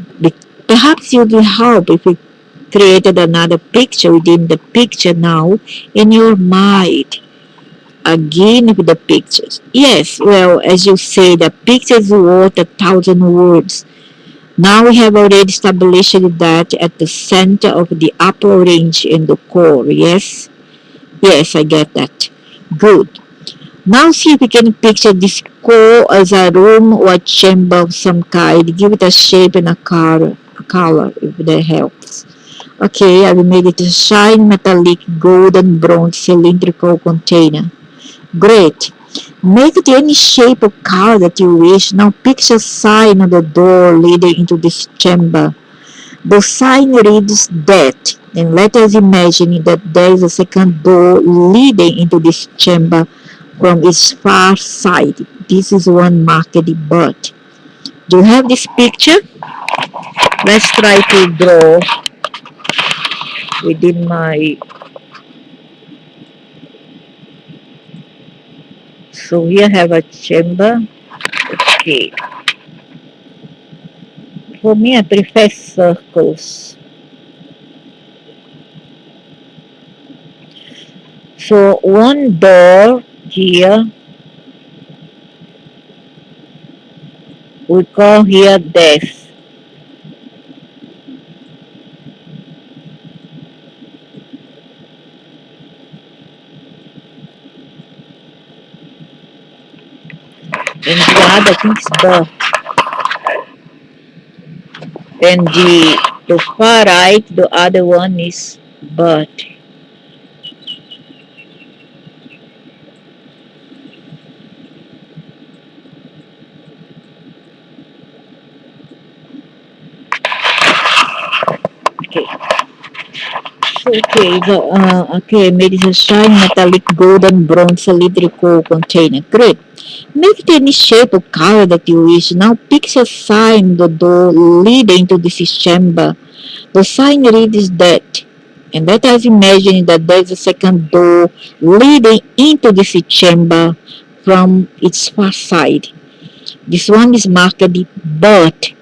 [SPEAKER 1] Perhaps it would help if we created another picture within the picture now in your mind. Again with the pictures. Yes, well, as you say, the pictures worth 1,000 words. Now we have already established that at the center of the upper range in the core. Yes? Yes, I get that. Good. Now see if we can picture this core as a room or a chamber of some kind. Give it a shape and a color if that helps. Okay, I will make it a shiny metallic golden bronze cylindrical container. Great. Make it any shape or color that you wish. Now picture a sign on the door leading into this chamber. The sign reads that, and let us imagine that there is a second door leading into this chamber from its far side. This is one marked but. Do you have this picture? Let's try to draw within my... So here I have a chamber. Okay. For me, I prefer circles. So one door here, we call here death. And the other thing is birth. And the far right, the other one is birth. Okay. Okay, made it a shiny metallic golden bronze cylindrical container. Great. Make it any shape or color that you wish. Now picture a sign the door leading to this chamber. The sign reads that, and let us imagine that there is a second door leading into this chamber from its far side. This one is marked but.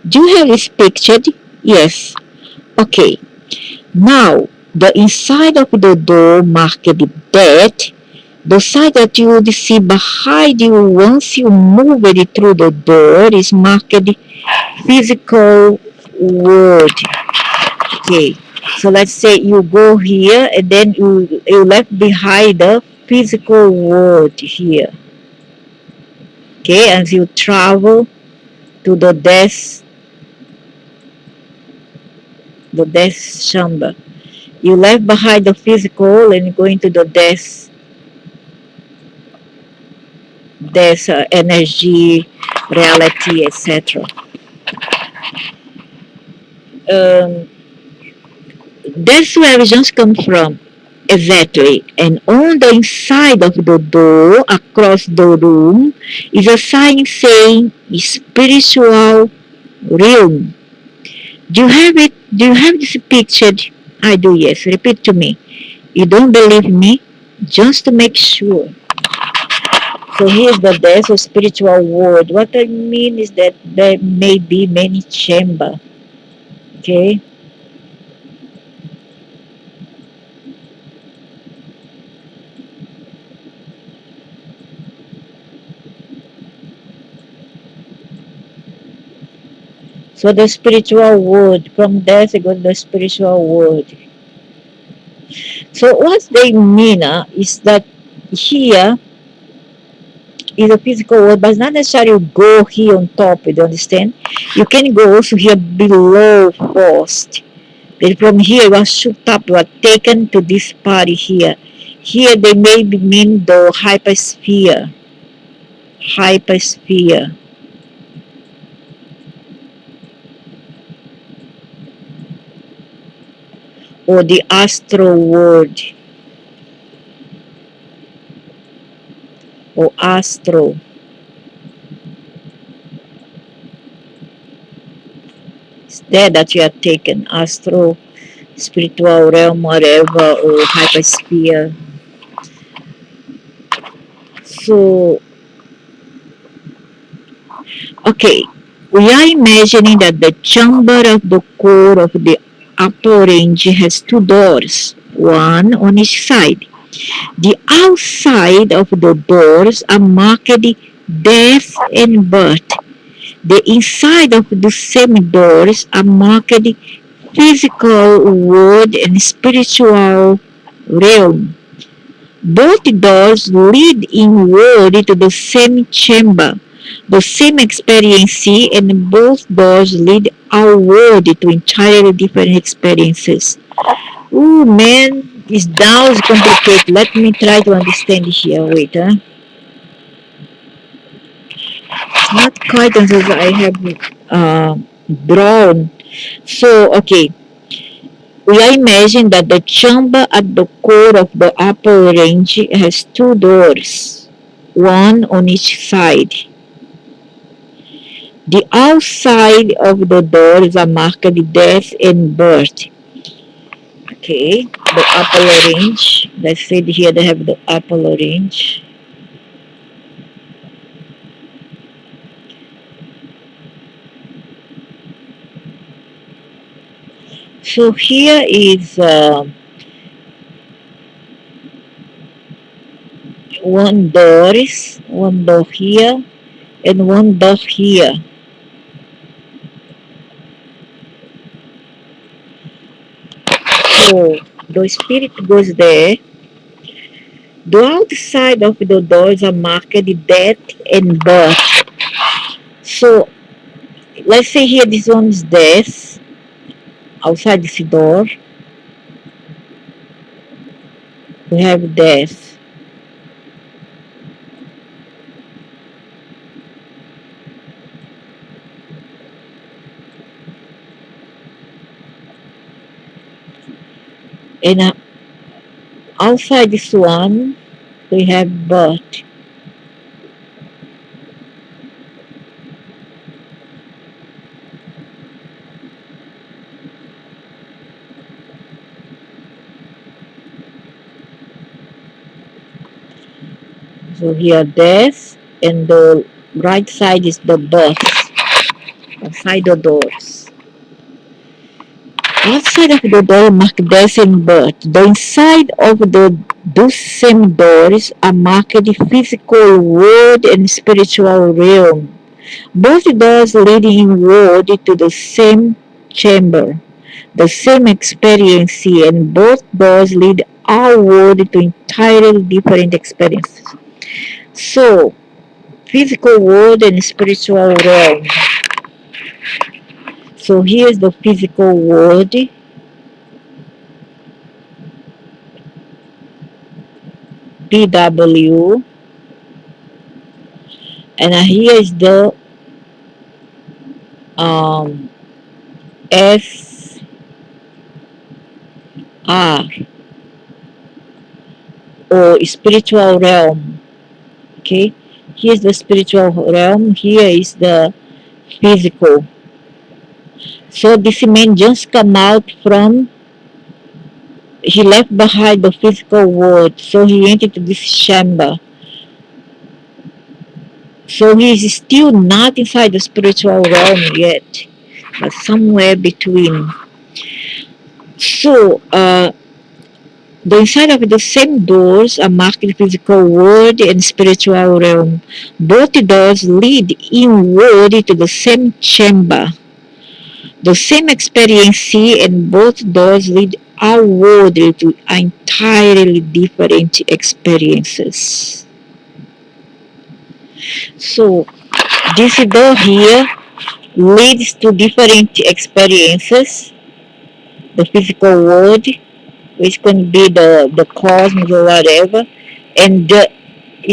[SPEAKER 1] Do you have this pictured? Yes. Okay. Now, the inside of the door marked that, the side that you would see behind you once you move it through the door is marked physical world. Okay, so let's say you go here and then you left behind the physical world here. Okay, as you travel to the death chamber. You left behind the physical and go into the death energy, reality, etc. Um, that's where visions come from. Exactly. And on the inside of the door, across the room, is a sign saying spiritual realm. Do you have it? Do you have this pictured? I do, yes. Repeat to me. You don't believe me? Just to make sure. So here's the death of spiritual world. What I mean is that there may be many chamber. Okay? So the spiritual world, from death I go to the spiritual world. So what they mean is that here is a physical world, but it's not necessarily you go here on top, you understand? You can go also here below first. Then from here you are shoot up, you are taken to this party here. Here they may mean the hypersphere, or the astral world, or astral. It's there that you are taken, astral spiritual realm, whatever, or hypersphere. So, okay, we are imagining that the chamber of the core of the upper range has two doors, one on each side. The outside of the doors are marked death and birth. The inside of the same doors are marked physical world and spiritual realm. Both doors lead inward to the same chamber, the same experience, and both doors lead outward to entirely different experiences. Oh man, this now is complicated. Let me try to understand here. Wait, huh? Not quite as I have uh, drawn. So, okay, we imagine that the chamber at the core of the upper range has two doors, one on each side. The outside of the doors are marked death and birth. Okay, the upper range. Let's say here they have the upper range. So here is one door here, and one door here. So the spirit goes there. The outside of the doors are marked death and birth. So let's say here this one is death outside this door. We have death. And outside this one, we have birth. So here death, and the right side is the birth outside the doors. Outside of the door marked death and birth. The inside of those same doors are marked physical world and spiritual realm. Both doors leading inward to the same chamber, the same experience, and both doors lead outward to entirely different experiences. So, physical world and spiritual realm. So here's the physical world, PW, and here is the um, SR, or spiritual realm. Okay, here's the spiritual realm. Here is the physical. So this man just come out from. He left behind the physical world, so he entered this chamber. So he is still not inside the spiritual realm yet, but somewhere between. So, the inside of the same doors are marked physical world and spiritual realm. Both doors lead inward to the same chamber, the same experience, and both doors lead outward to entirely different experiences. So, this door here leads to different experiences, the physical world, which can be the cosmos or whatever, and the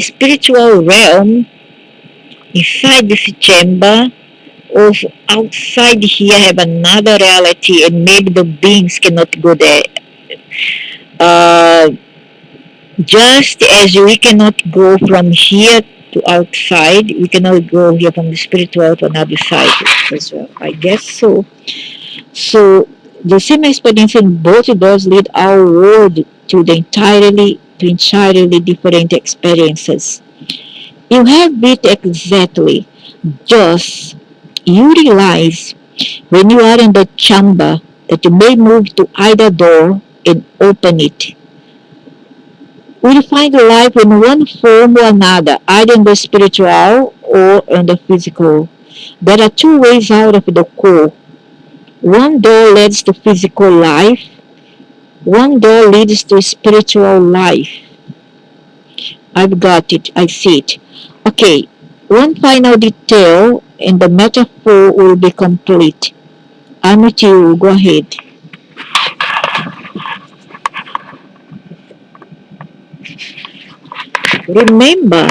[SPEAKER 1] spiritual realm inside this chamber, or outside here have another reality, and maybe the beings cannot go there. Uh, just as we cannot go from here to outside, we cannot go here from the spiritual to another side as well. I guess so. So The same experience in both doors lead our world to entirely different experiences. You have it exactly. Just you realize when you are in the chamber that you may move to either door and open it. We find life in one form or another, either in the spiritual or in the physical. There are two ways out of the core. One door leads to physical life, one door leads to spiritual life. I've got it, I see it. Okay, one final detail and the metaphor will be complete. I'm with you, go ahead. Remember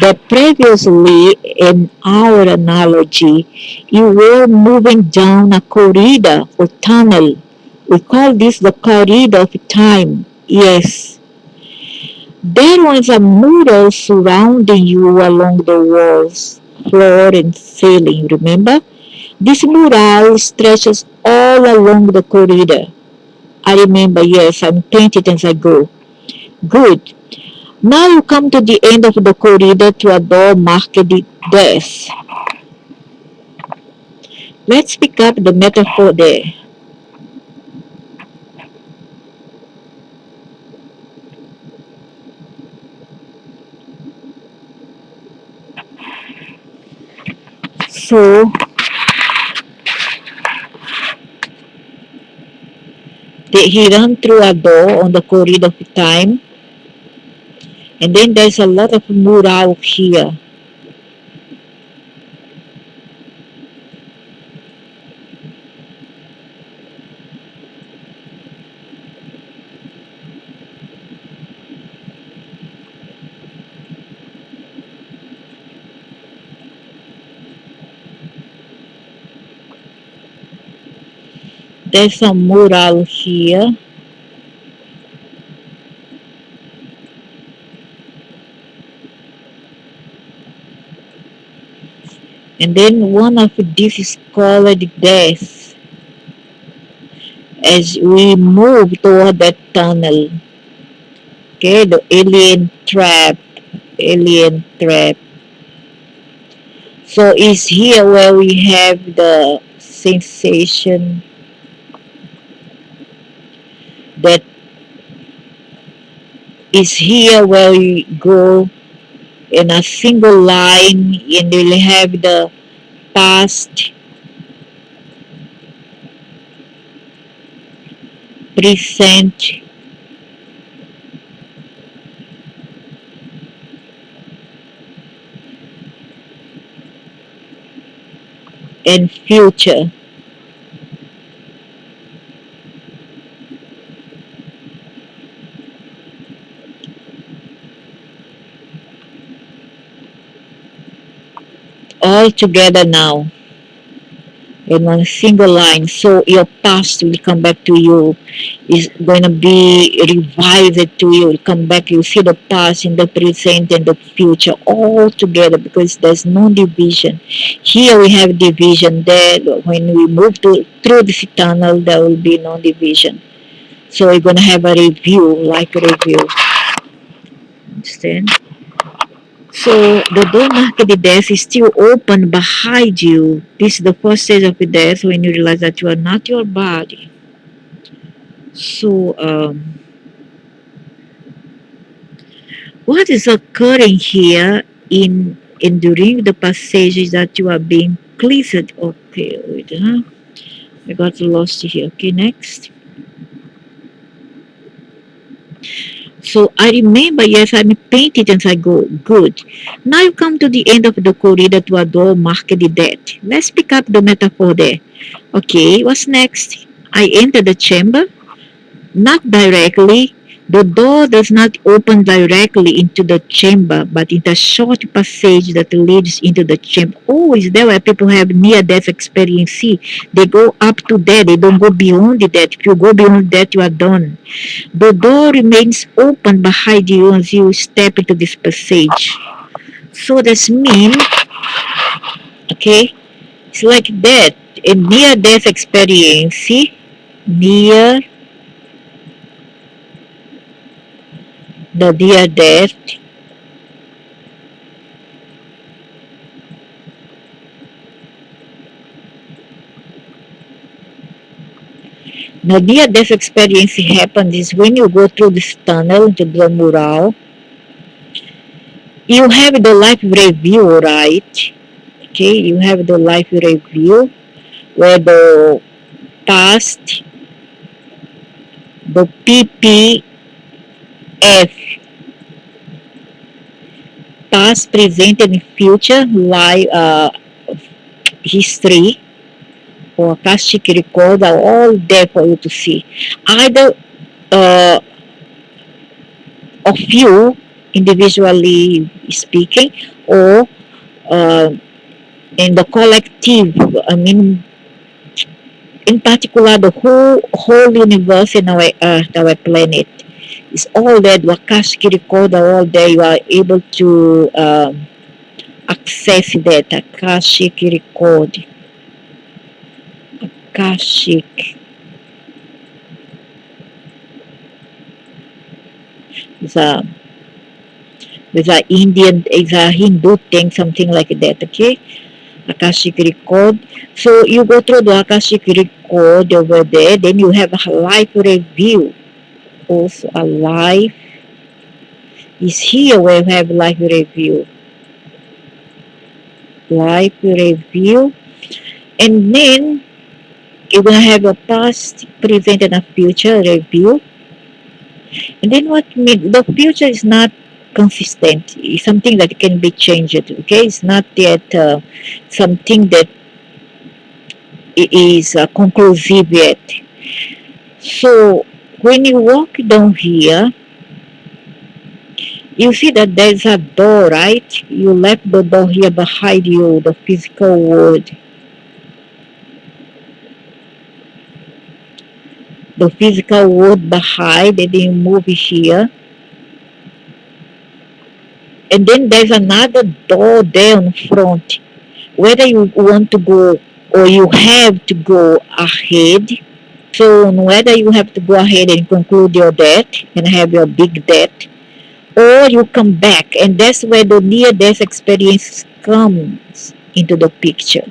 [SPEAKER 1] that previously in our analogy, you were moving down a corridor or tunnel. We call this the corridor of time. Yes, there was a mural surrounding you along the walls, floor, and ceiling. Remember? This mural stretches all along the corridor. I remember, yes, I'm painting as I go. Good. Now you come to the end of the corridor to a door marked death. Let's pick up the metaphor there. So he ran through a door on the corridor of time, and then there's a lot of mural here. There's some mural here, and then one of these is called death as we move toward that tunnel. Okay, the alien trap. So it's here where we have the sensation that is here where we go in a single line and we'll have the past, present, and future all together now in one single line. So your past will come back to you, is going to be revived to you, come back. You see the past and the present and the future all together because there's no division. Here we have division. There, when we move through this tunnel, there will be no division. So we're going to have a review, like a review. Understand? So the door marked the death is still open behind you. This is the first stage of the death when you realize that you are not your body. So what is occurring here in during the passages that you are being cleansed? Okay, wait, huh? I got lost here. Okay, next. So I remember, yes, I'm painted as I go. Good. Now you come to the end of the corridor to a door marked dead. Let's pick up the metaphor there. Okay, what's next? I enter the chamber, not directly. The door does not open directly into the chamber, but in a short passage that leads into the chamber. Oh, is there where people have near-death experience? See, they go up to that. They don't go beyond that. If you go beyond that, you are done. The door remains open behind you as you step into this passage. So that's mean, okay, it's like that. A near-death experience, see? near the near death, the near death experience happens is when you go through this tunnel into the mural. You have the life review, right? Okay, you have the life review where the past, the PPF, past, present, and future life history or Akashic record are all there for you to see. Either uh, of you individually speaking or uh, in the collective. I mean, in particular, the whole universe in our Earth, our planet, is all there. The Akashic record are all there. You are able to access that Akashic record. Akashic is a Indian, is a Hindu thing, something like that. Okay, Akashic record. So you go through the Akashic record over there. Then you have a life review. Also, a life is here where we have life review. Life review, and then you're gonna have a past, present, and a future review. And then what mean the future is not consistent. It's something that can be changed. Okay, it's not yet something that is conclusive yet. So when you walk down here, you see that there's a door, right? You left the door here behind you, the physical world. The physical world behind, and then you move here. And then there's another door there in front. Whether you want to go or you have to go ahead. So whether you have to go ahead and conclude your debt and have your big debt, or you come back, and that's where the near-death experience comes into the picture.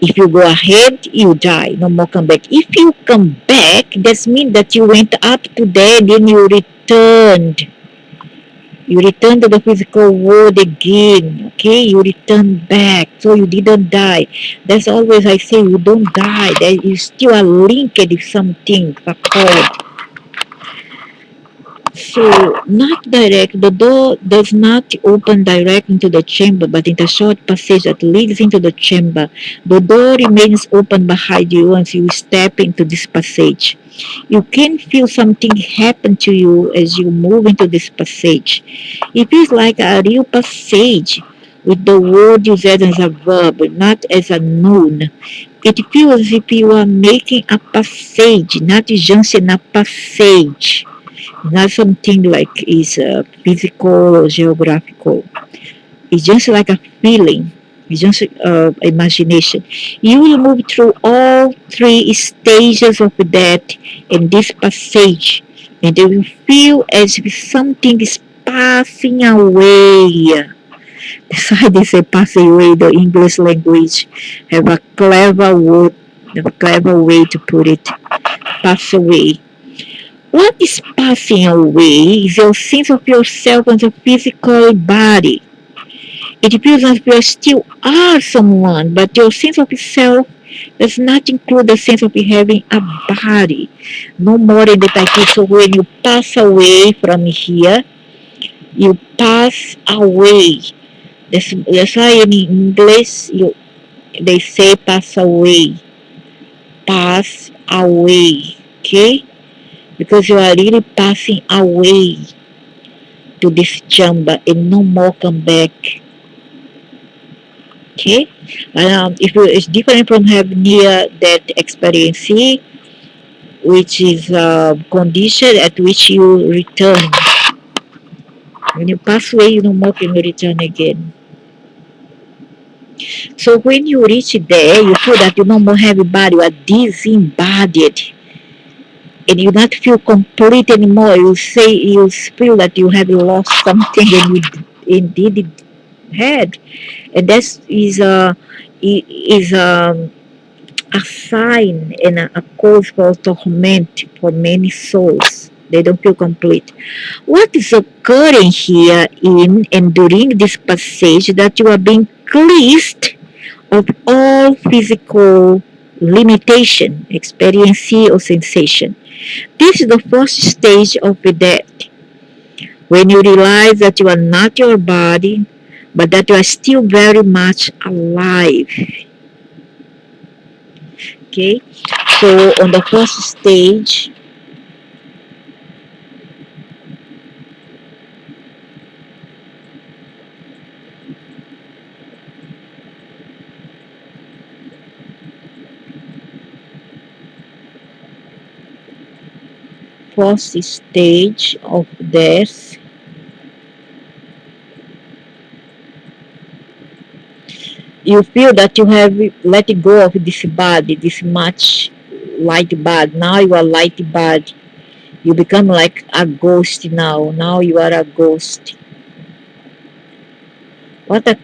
[SPEAKER 1] If you go ahead, you die, no more come back. If you come back, that means that you went up to there, then you returned. You return to the physical world again, okay? You return back, so you didn't die. That's always I say, you don't die. There you still are linked with something, a cord. So, not direct, the door does not open direct into the chamber, but in the short passage that leads into the chamber. The door remains open behind you once you step into this passage. You can feel something happen to you as you move into this passage. It feels like a real passage with the word used as a verb, not as a noun. It feels as if you are making a passage, not just in a passage. Not something like is physical or geographical. It's just like a feeling. It's just imagination. You will move through all three stages of that in this passage, and you will feel as if something is passing away. That's why they say passing away. The English language have a clever word, have a clever way to put it. Pass away. What is passing away is your sense of yourself as a physical body. It feels as if you still are someone, but your sense of self does not include the sense of having a body. No more than that I think. So when you pass away from here, you pass away. That's why in English they say pass away. Pass away. Okay? Because you are really passing away to this chamber and no more come back. Okay, if you, it's different from having near that experience, which is a condition at which you return. When you pass away, you no more can return again. So when you reach there, you feel that you no more have a body, you are disembodied, and you not feel complete anymore. You say you feel that you have lost something, and you indeed had, and that is a sign and a cause for torment for many souls. They don't feel complete. What is occurring here in and during this passage that you are being cleansed of all physical limitation, experience or sensation. This is the first stage of the death, when you realize that you are not your body, but that you are still very much alive. Okay, so on the first stage of death, you feel that you have let go of this body, this much light body. Now you are light body. You become like a ghost now. Now you are a ghost. What a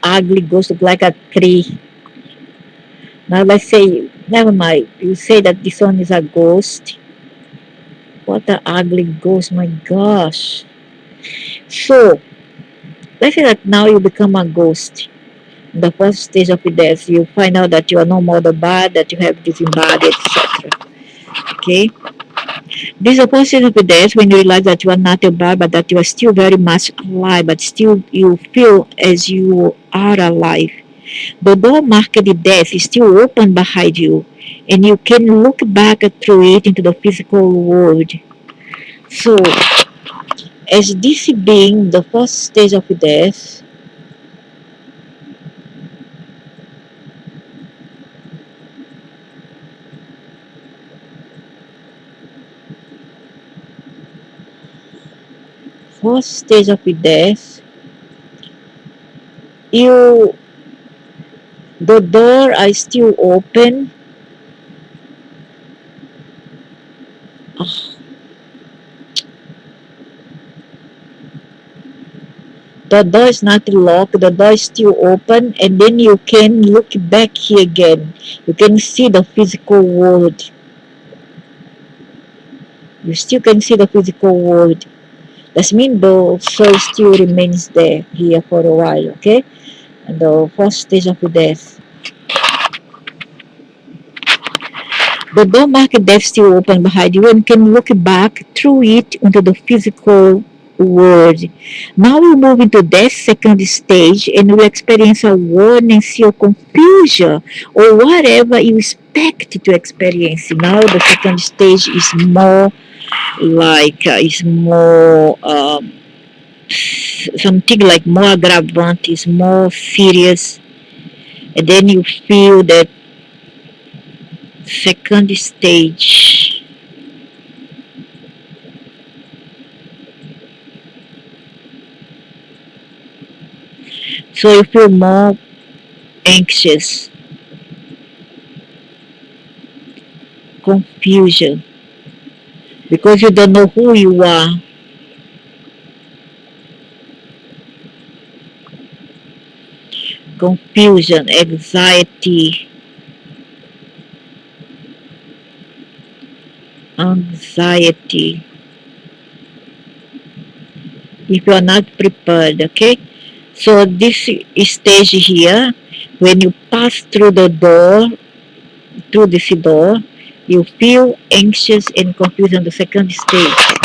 [SPEAKER 1] ugly ghost, look like a tree. Now let's say, never mind. You say that this one is a ghost. What a ugly ghost, my gosh. So, let's say that now you become a ghost. In the first stage of death, you find out that you are no more the body, that you have disembodied, etc. Okay? This is the first stage of death when you realize that you are not a body, but that you are still very much alive, but still you feel as you are alive. The door marked death is still open behind you, and you can look back through it into the physical world. So, as this being the first stage of death, first stage of death, you the door is still open. Ah, the door is not locked, the door is still open, and then you can look back here again. You can see the physical world. You still can see the physical world. That means the soul still remains there here for a while, okay? And the first stage of death. The door marked death still open behind you and can look back through it into the physical world. Now we move into death second stage and we experience a warning, or confusion or whatever you expect to experience. Now the second stage is more like is more something like more aggravant, is more serious, and then you feel that second stage. So you feel more anxious, confusion, because you don't know who you are. Confusion, anxiety, anxiety. If you are not prepared, okay? So this stage here, when you pass through the door, through this door, you feel anxious and confused on the second stage.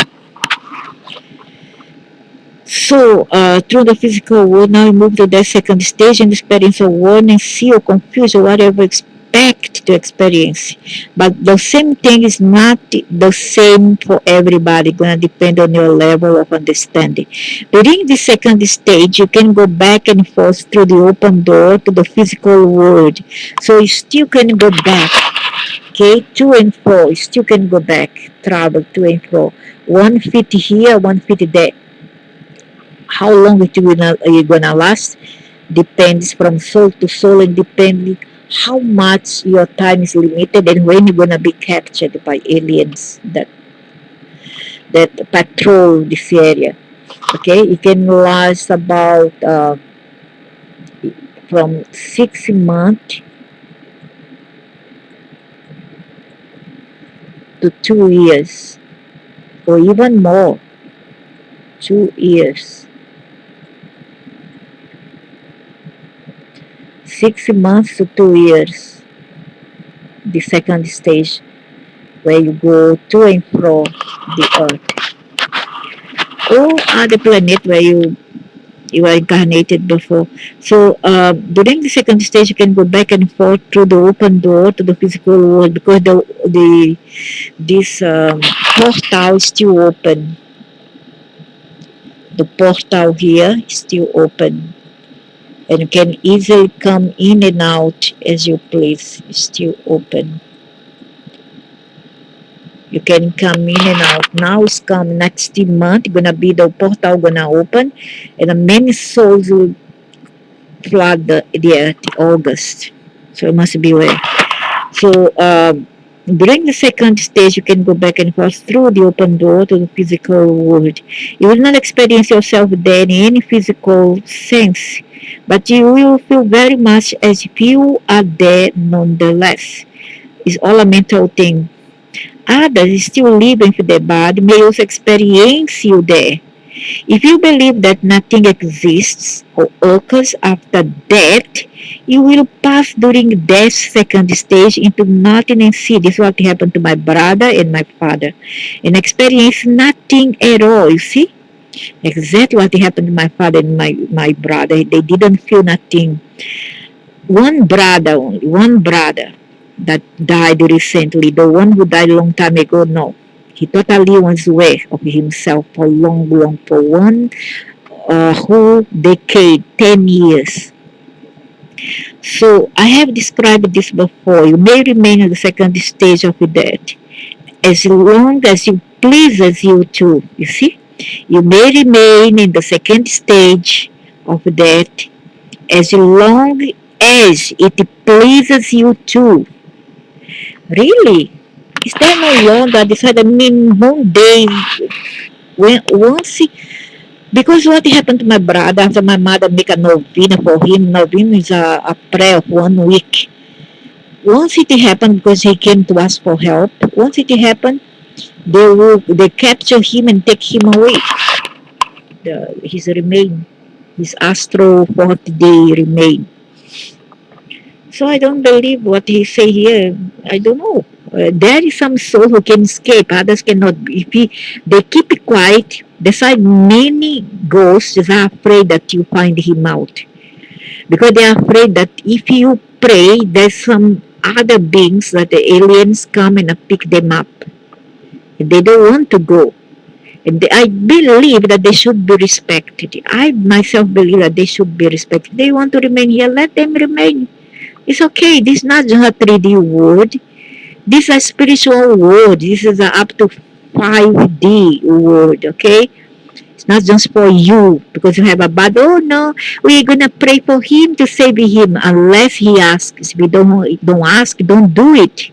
[SPEAKER 1] So, through the physical world, now we move to the second stage and experience a warning, see or confuse or whatever expect to experience. But the same thing is not the same for everybody, gonna depend on your level of understanding. During the second stage, you can go back and forth through the open door to the physical world. So you still can go back, okay, to and fro. You still can go back, travel to and fro. 1 feet here, 1 feet there. How long it will are you gonna last? depends from soul to soul, and depending how much your time is limited and when you're gonna be captured by aliens that patrol this area. Okay, it can last about from 6 months to 2 years, or even more. 2 years, 6 months to 2 years. The second stage, where you go to and fro the Earth or other planet where you are incarnated before. So during the second stage, you can go back and forth through the open door to the physical world, because the this portal is still open. The portal here is still open, and you can easily come in and out as you please. It's still open. You can come in and out. Now it's come next month. Gonna be the portal gonna open, and many souls will flood the earth August. So you must beware. So during the second stage, you can go back and forth through the open door to the physical world. You will not experience yourself there in any physical sense, but you will feel very much as if you are there nonetheless. It's all a mental thing. Others still living for their body may also experience you there. If you believe that nothing exists or occurs after death, you will pass during death's second stage into nothing and see. This is what happened to my brother and my father. And experience nothing at all, you see? Exactly what happened to my father and my brother. They didn't feel nothing. One brother only, one brother that died recently, the one who died a long time ago, no. He totally was aware of himself for long, for one whole decade, 10 years. So I have described this before. You may remain in the second stage of death as long as it pleases you to. You see? You may remain in the second stage of death as long as it pleases you to. Really? Is there no law that decided? I mean, one day, when once because what happened to my brother after my mother make a novena for him? Novena is a prayer of 1 week. Once it happened, because he came to us for help. Once it happened, they capture him and take him away. His remain, his astral 40-day remain. So I don't believe what he say here. I don't know. There is some soul who can escape, others cannot. If they keep it quiet, decide many ghosts are afraid that you find him out. Because they are afraid that if you pray, there's some other beings that the aliens come and pick them up. And they don't want to go. And I believe that they should be respected. I myself believe that they should be respected. They want to remain here, let them remain. It's okay. This is not just a 3D world. This is a spiritual world. This is a up to 5D world, okay? It's not just for you because you have a bad, oh no, we're going to pray for him to save him unless he asks. If you don't ask, don't do it.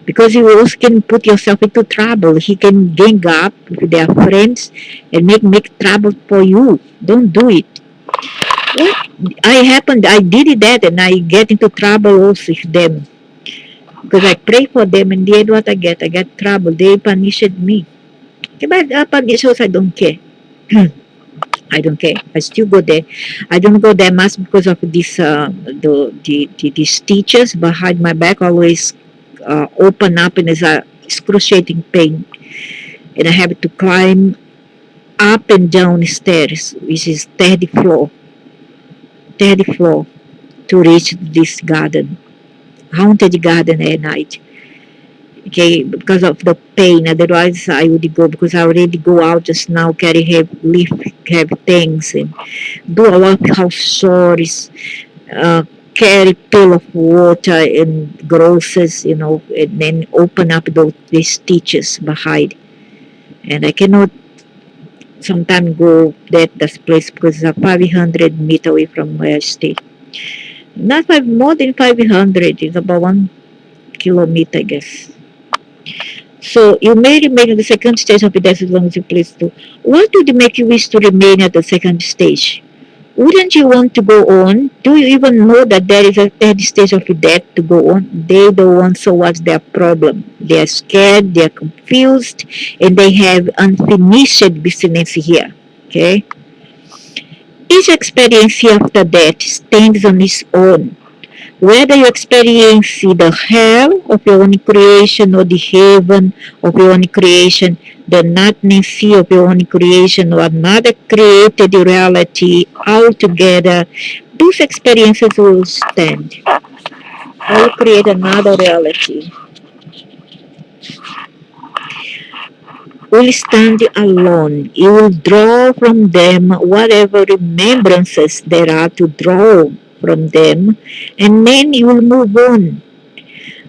[SPEAKER 1] Because you also can put yourself into trouble. He can gang up with their friends and make trouble for you. Don't do it. Well, I did that and I get into trouble also with them. Because I pray for them and the end what I get? I get trouble. They punished me. Okay, but punish also I don't care. I don't care. I still go there. I don't go there much because of this these teachers behind my back always open up and there's a excruciating pain. And I have to climb up and down stairs, which is third floor, to reach this garden, haunted garden at night. Okay, because of the pain. Otherwise, I would go because I already go out just now, carry lift heavy things and do a lot of house chores, uh, carry pail of water and groceries, and then open up these stitches behind. And I cannot sometime go that place because it's 500 meters away from where I stay. Not five, more than 500. It's about 1 kilometer, I guess. So you may remain at the second stage of death as long as you please to. What would make you wish to remain at the second stage? Wouldn't you want to go on? Do you even know that there is a third stage of death to go on? They don't want, so what's their problem? They are scared, they are confused, and they have unfinished business here. Okay? Each experience after death stands on its own. Whether you experience the hell of your own creation or the heaven of your own creation, the nothingness of your own creation or another created reality altogether, those experiences will stand. Or you create another reality, will stand alone. You will draw from them whatever remembrances there are to draw from them, and then you will move on.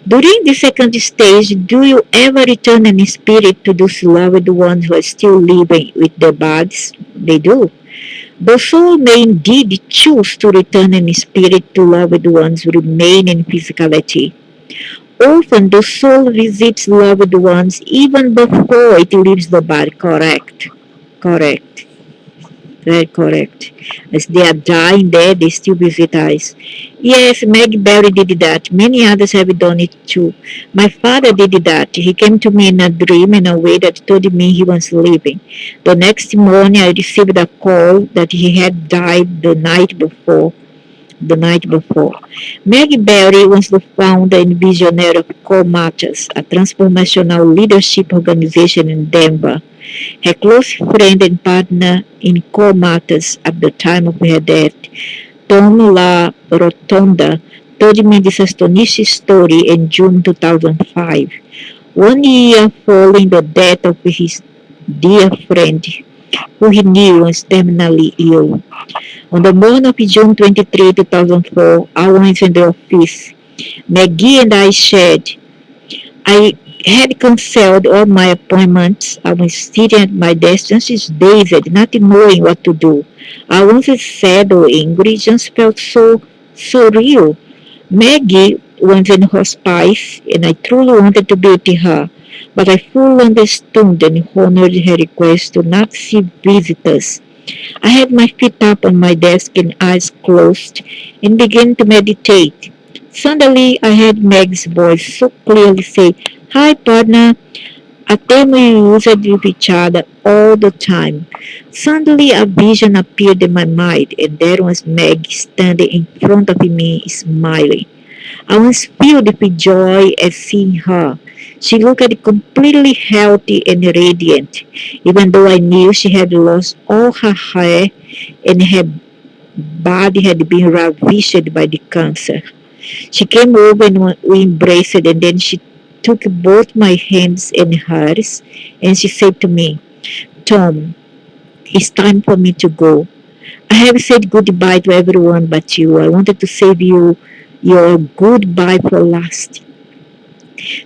[SPEAKER 1] During the second stage, do you ever return in spirit to those loved ones who are still living with their bodies? They do. The soul may indeed choose to return in spirit to loved ones who remain in physicality. Often the soul visits loved ones even before it leaves the body. Correct. Correct. Very correct. As they are dying there, they still visit us. Yes, Meg Berry did that. Many others have done it too. My father did that. He came to me in a dream in a way that told me he was leaving. The next morning, I received a call that he had died the night before. The night before. Maggie Berry was the founder and visionary of Comatas, a transformational leadership organization in Denver. Her close friend and partner in Comatas at the time of her death, Tom La Rotonda, told me this astonishing story in June 2005. 1 year following the death of his dear friend, who he knew was terminally ill. On the morning of June 23, 2004, I was in the office. Maggie and I shared. I had canceled all my appointments. I was sitting at my desk just dazed, not knowing what to do. I wasn't sad or angry, just felt so surreal. Maggie was in hospice, and I truly wanted to be with her, but I fully understood and honored her request to not see visitors. I had my feet up on my desk and eyes closed and began to meditate. Suddenly, I heard Meg's voice so clearly say, "Hi, partner," a term we used with each other all the time. Suddenly, a vision appeared in my mind, and there was Meg standing in front of me, smiling. I was filled with joy at seeing her. She looked completely healthy and radiant, even though I knew she had lost all her hair and her body had been ravished by the cancer. She came over and we embraced, and then she took both my hands in hers and she said to me, "Tom, it's time for me to go. I have said goodbye to everyone but you. I wanted to save you your goodbye for last."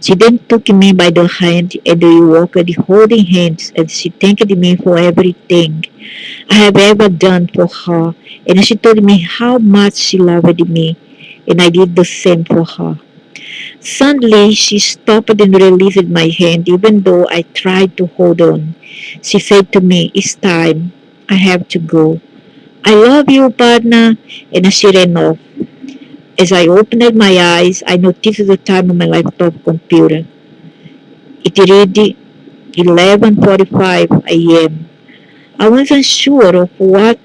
[SPEAKER 1] She then took me by the hand and we walked holding hands, and she thanked me for everything I have ever done for her, and she told me how much she loved me, and I did the same for her. Suddenly, she stopped and released my hand, even though I tried to hold on. She said to me, "It's time. I have to go. I love you, partner," and she ran off. As I opened my eyes, I noticed the time on my laptop computer. It read 11:45 a.m. I wasn't sure of what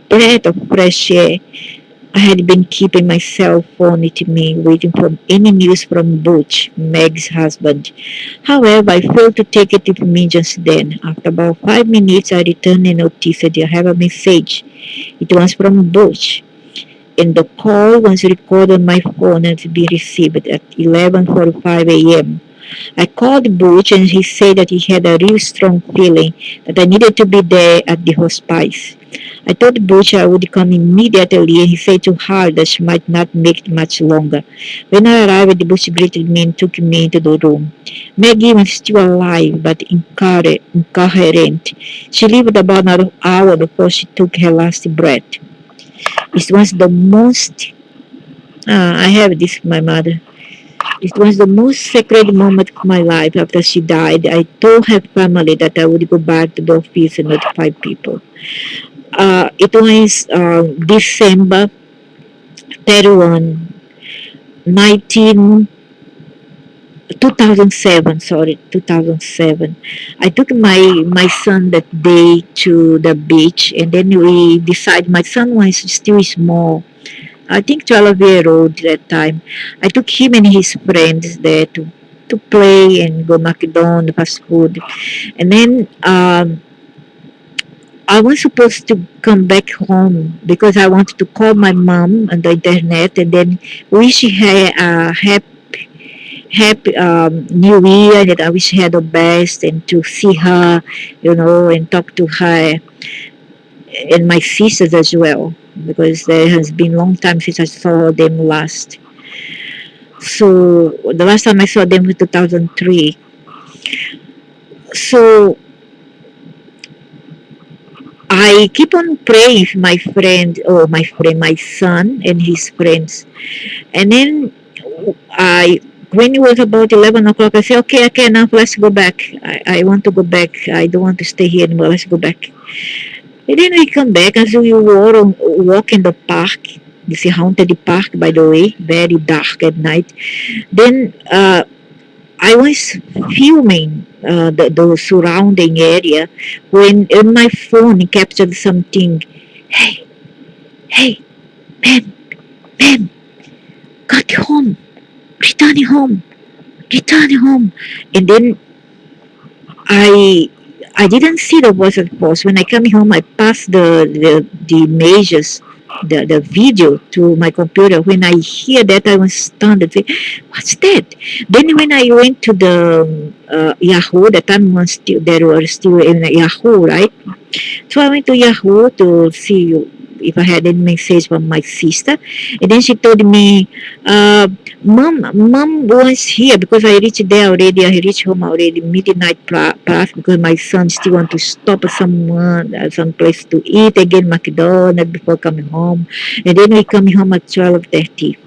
[SPEAKER 1] breath of fresh air I had been keeping my cell phone with me, waiting for any news from Butch, Meg's husband. However, I failed to take it with me just then. After about 5 minutes, I returned and noticed that I have a message. It was from Butch, and the call was recorded on my phone and to be received at 11:45 a.m. I called Butch and he said that he had a real strong feeling that I needed to be there at the hospice. I told the butcher I would come immediately, and he said to her that she might not make it much longer. When I arrived, the butcher greeted me and took me into the room. Maggie was still alive, but incoherent. She lived about an hour before she took her last breath. It was the most, I have this from my mother. It was the most sacred moment of my life after she died. I told her family that I would go back to the office and notify people. It was December 31, 2007, sorry, 2007. I took my son that day to the beach, and then we decided, my son was still small, I think 12-year-old that time. I took him and his friends there to play and go McDonald's, fast food. And then I was supposed to come back home because I wanted to call my mom on the internet and then wish her a happy New Year, that I wish her the best, and to see her, and talk to her and my sisters as well, because there has been a long time since I saw them last. So the last time I saw them was 2003. So I keep on praying for my son and his friends. And then when it was about 11 o'clock, I said, okay, okay, now let's go back. I want to go back. I don't want to stay here anymore. Let's go back. And then we come back as we walk in the park. This is haunted park, by the way, very dark at night. Then I was filming the surrounding area when in my phone it captured something. Hey, hey, ma'am, ma'am, got home, returning home, returning home. And then I I didn't see the voice at first. When I come home, I passed the images, the video to my computer. When I hear that, I was stunned. I say, "What's that?" Then when I went to the Yahoo, that time was still there were still in Yahoo, right? So I went to Yahoo to see if I had any message from my sister. And then she told me, Mom was here because I reached there already. I reached home already midnight plus because my son still want to stop at some place to eat again, McDonald's before coming home. And then we come home at 12:30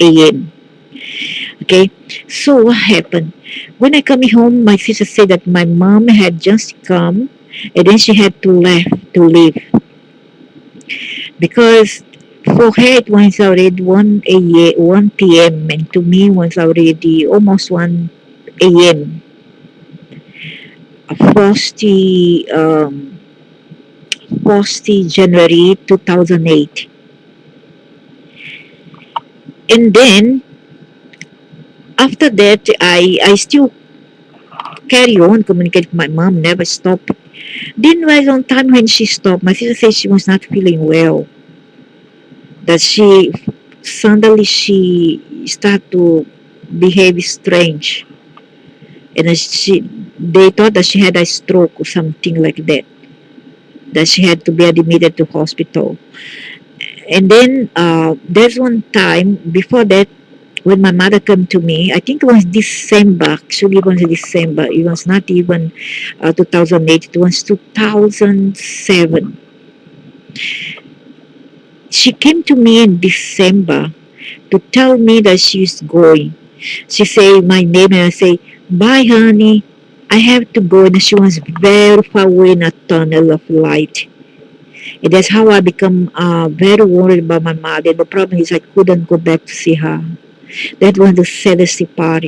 [SPEAKER 1] a.m. Okay, so what happened? When I come home, my sister said that my mom had just come, and then she had to leave because for her it was already 1 p.m. and to me it was already almost 1 a.m. 40, 40 January 2008. And then after that, I still carry on communicating with my mom, never stop. Then was on time when she stopped. My sister said she was not feeling well. That she suddenly she started to behave strange, and they thought that she had a stroke or something like that. That she had to be admitted to hospital. And then there's one time before that when my mother came to me. I think it was December. Actually, it was December. It was not even 2008. It was 2007. She came to me in December to tell me that she's going. She say my name and I say, bye honey, I have to go. And she was very far away in a tunnel of light. And that's how I become very worried about my mother. The problem is I couldn't go back to see her. That was the saddest part.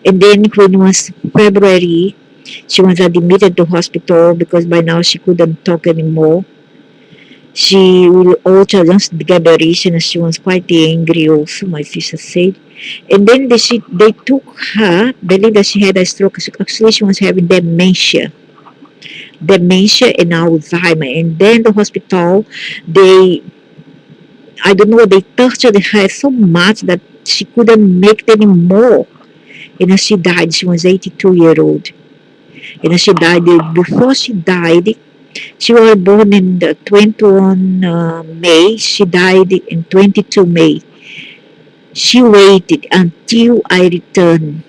[SPEAKER 1] And then when it was February, she was admitted to hospital because by now she couldn't talk anymore. She will also just gibberish and she was quite angry also, my sister said. And then they took her, believe that she had a stroke. Actually, she was having dementia and Alzheimer. And then the hospital, I don't know, they tortured her so much that she couldn't make it anymore. And she died. She was 82-year-old. And she died. Before she died, She was born in the 21 May. She died in 22 May. She waited until I returned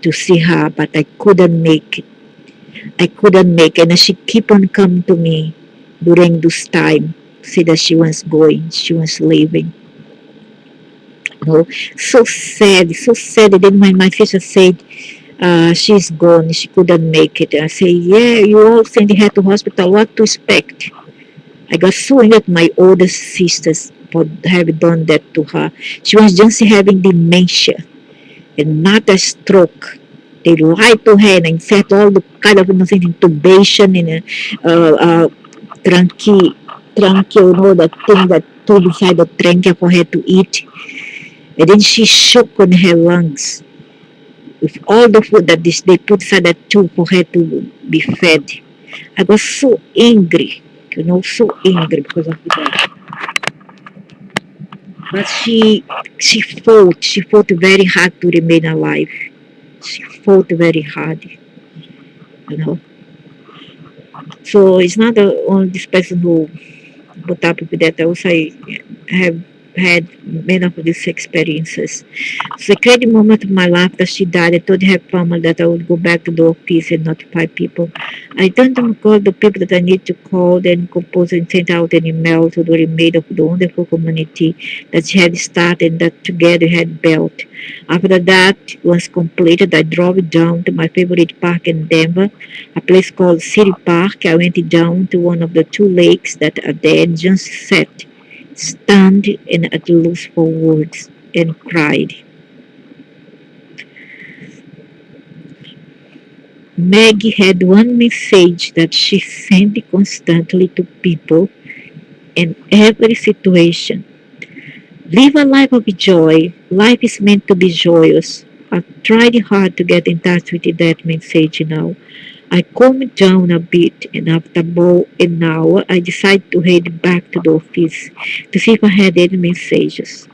[SPEAKER 1] to see her, but I couldn't make it. I couldn't make it, and she keep on coming to me during this time, say that she was going, she was leaving. No, so sad, so sad. And then my sister said, she's gone, she couldn't make it. I say, yeah, you all send her to hospital, what to expect? I got so angry at my older sisters for having done that to her. She was just having dementia and not a stroke. They lied to her and said all the kind of intubation and trachea, trachea, that thing that put inside the trachea for her to eat. And then she shook on her lungs with all the food that they put inside that tube for her to be fed. I was so angry, so angry because of that. But she fought very hard to remain alive. She fought very hard, you know. So it's not the only this person who put up with that. Also, I have had many of these experiences. So the crazy moment of my life that she died, I told her family that I would go back to the office and notify people. I don't call the people that I need to call, then compose and send out an email to the remainder of the wonderful community that she had started and that together had built. After that was completed, I drove down to my favorite park in Denver, a place called City Park. I went down to one of the two lakes that are there and just sat, stunned and at a loss for words, and cried. Maggie had one message that she sent constantly to people in every situation. Live a life of joy. Life is meant to be joyous. I tried hard to get in touch with that message now. I calmed down a bit, and after about an hour, I decided to head back to the office to see if I had any messages.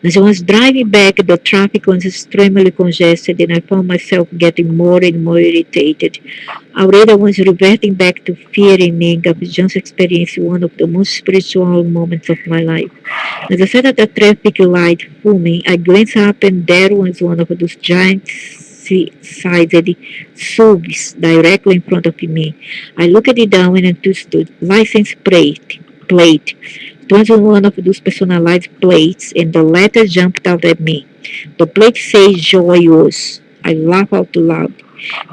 [SPEAKER 1] As I was driving back, the traffic was extremely congested, and I found myself getting more and more irritated. Already I was reverting back to fear and anger. I was just experiencing one of the most spiritual moments of my life. As I sat at the traffic light fuming, I glanced up and there was one of those giant sized SUVs directly in front of me. I looked it down and understood license plate. It was one of those personalized plates and the letter jumped out at me. The plate says joyous. I laughed out loud.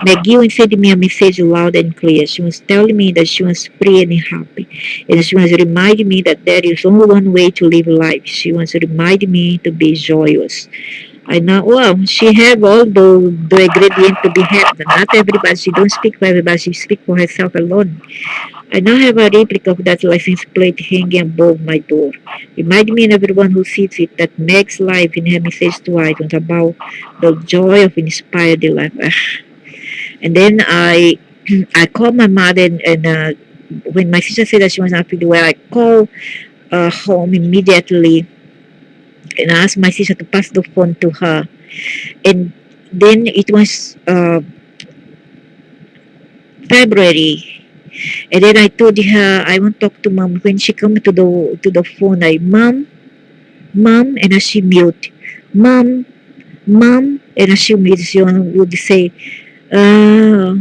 [SPEAKER 1] McGill sent me a message loud and clear. She was telling me that she was free and happy. And she was reminding me that there is only one way to live life. She was reminding me to be joyous. I know, well, she have all the ingredients to be happy. Not everybody, she don't speak for everybody, she speak for herself alone. I now have a replica of that license plate hanging above my door. Remind me and everyone who sees it that Meg's life in her message to items about the joy of inspired life. And then I called my mother and when my sister said that she was not feeling well, I called home immediately and asked my sister to pass the phone to her. And then it was February. And then I told her I want to talk to mom. When she come to the phone, I mom, and as she mute, mom, mom, and as she mute, she would say, uh,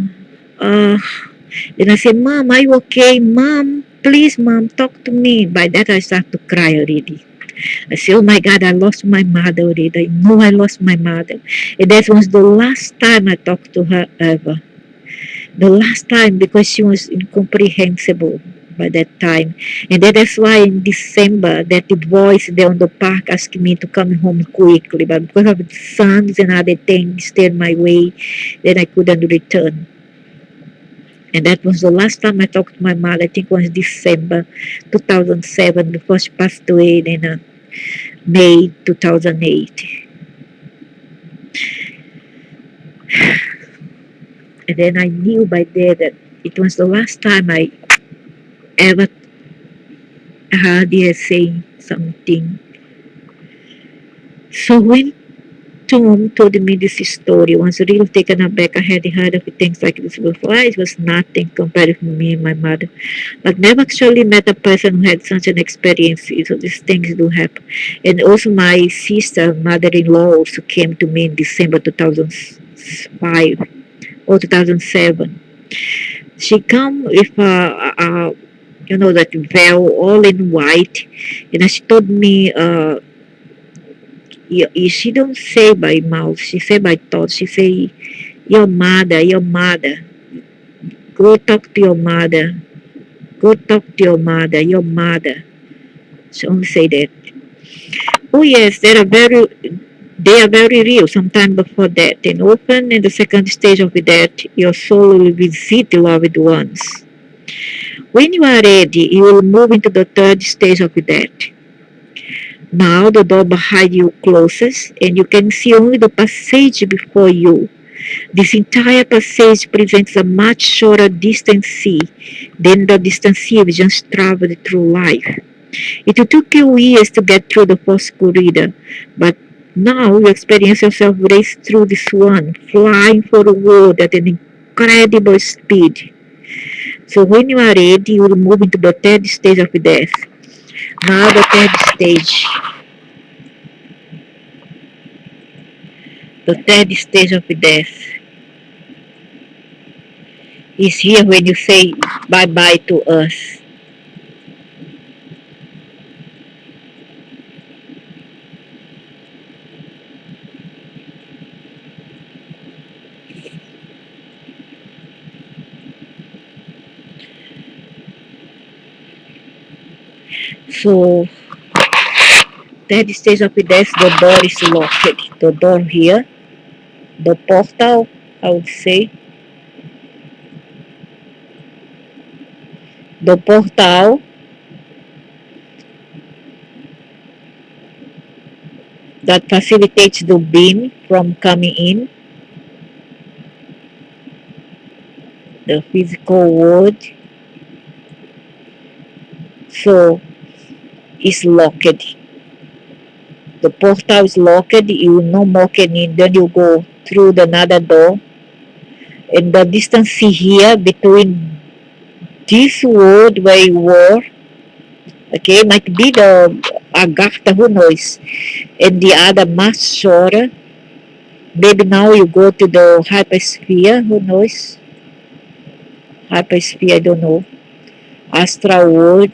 [SPEAKER 1] uh, then I said, mom, are you okay? Mom, please, mom, talk to me. By that, I start to cry already. I said, oh my God, I lost my mother already. I know I lost my mother. And that was the last time I talked to her ever. The last time because she was incomprehensible by that time. And that's why in December that the boys there on the park asked me to come home quickly. But because of the sons and other things stayed my way, then I couldn't return. And that was the last time I talked to my mother. I think it was December 2007 before she passed away in May 2008. And then I knew by then that it was the last time I ever heard her saying something. So when Tom told me this story. I was really taken aback. I had heard of things like this before. It was nothing compared to me and my mother. But never actually met a person who had such an experience. So these things do happen. And also my sister, mother-in-law, also came to me in December 2005 or 2007. She come with that veil all in white, and she told me, she don't say by mouth, she say by thought. She say, your mother, go talk to your mother, go talk to your mother, your mother. She only say that. Oh yes, they are very real. Sometime before that, and often in the second stage of the death, your soul will visit the loved ones. When you are ready, you will move into the third stage of the death. Now the door behind you closes, and you can see only the passage before you. This entire passage presents a much shorter distance than the distance you've just traveled through life. It took you years to get through the first corridor, but now you experience yourself race through this one, flying forward at an incredible speed. So when you are ready, you will move into the third stage of death. Now the third stage of death is here when you say bye-bye to us. So third stage of death, the door is locked. The door here, the portal, I would say, the portal that facilitates the beam from coming in, the physical world. So it's locked. The portal is locked. You no more can in. Then you go through the another door, and the distance here between this world where you were, okay, might be the Agartha, who knows, and the other much shorter. Maybe now you go to the hypersphere, who knows? Hypersphere, I don't know. Astral world,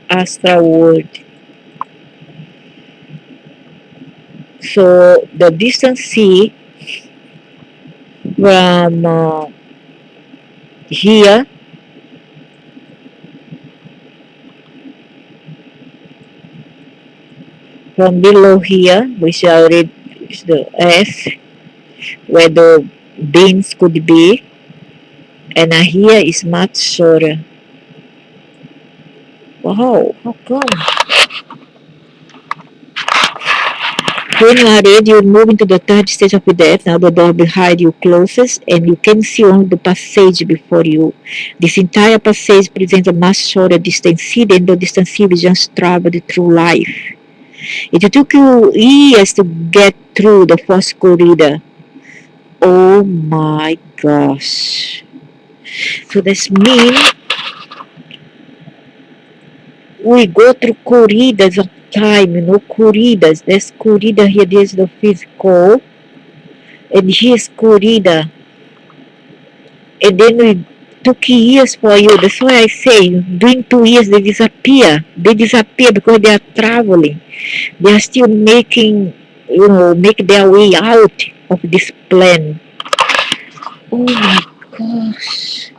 [SPEAKER 1] astral world. So the distance C from here, from below here, which I already is the S, where the beams could be, and here is much shorter. Wow, how come? When you are ready, you move into the third stage of the death. Now the door behind you closes, and you can see only the passage before you. This entire passage presents a much shorter distance than the distance you just traveled through life. It took you years to get through the first corridor. Oh my gosh. So this means we go through corridors of time, corridors. There's corridor here, there's the physical, and here's corridor. And then we took years for you. That's why I say, during 2 years, they disappear. They disappear because they are traveling. They are still making, make their way out of this plan. Oh my gosh.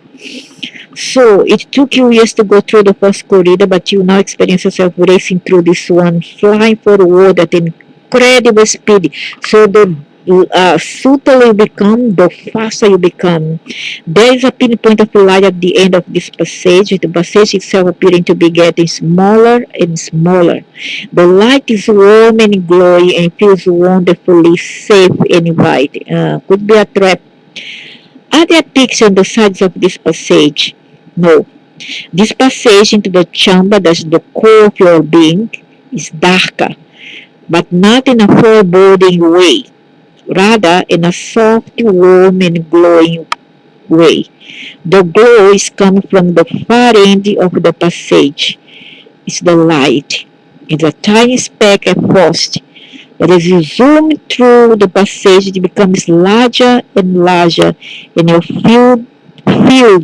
[SPEAKER 1] So it took you years to go through the first corridor, but you now experience yourself racing through this one, flying forward at incredible speed. So the subtler you become, the faster you become. There is a pinpoint of light at the end of this passage, with the passage itself appearing to be getting smaller and smaller. The light is warm and glowing and feels wonderfully safe and inviting. Could be a trap. Are there peaks on the sides of this passage? No. This passage into the chamber, that's the core of your being, is darker, but not in a foreboding way, rather in a soft, warm, and glowing way. The glow is coming from the far end of the passage. It's the light. It's a tiny speck at first, but as you zoom through the passage, it becomes larger and larger in your field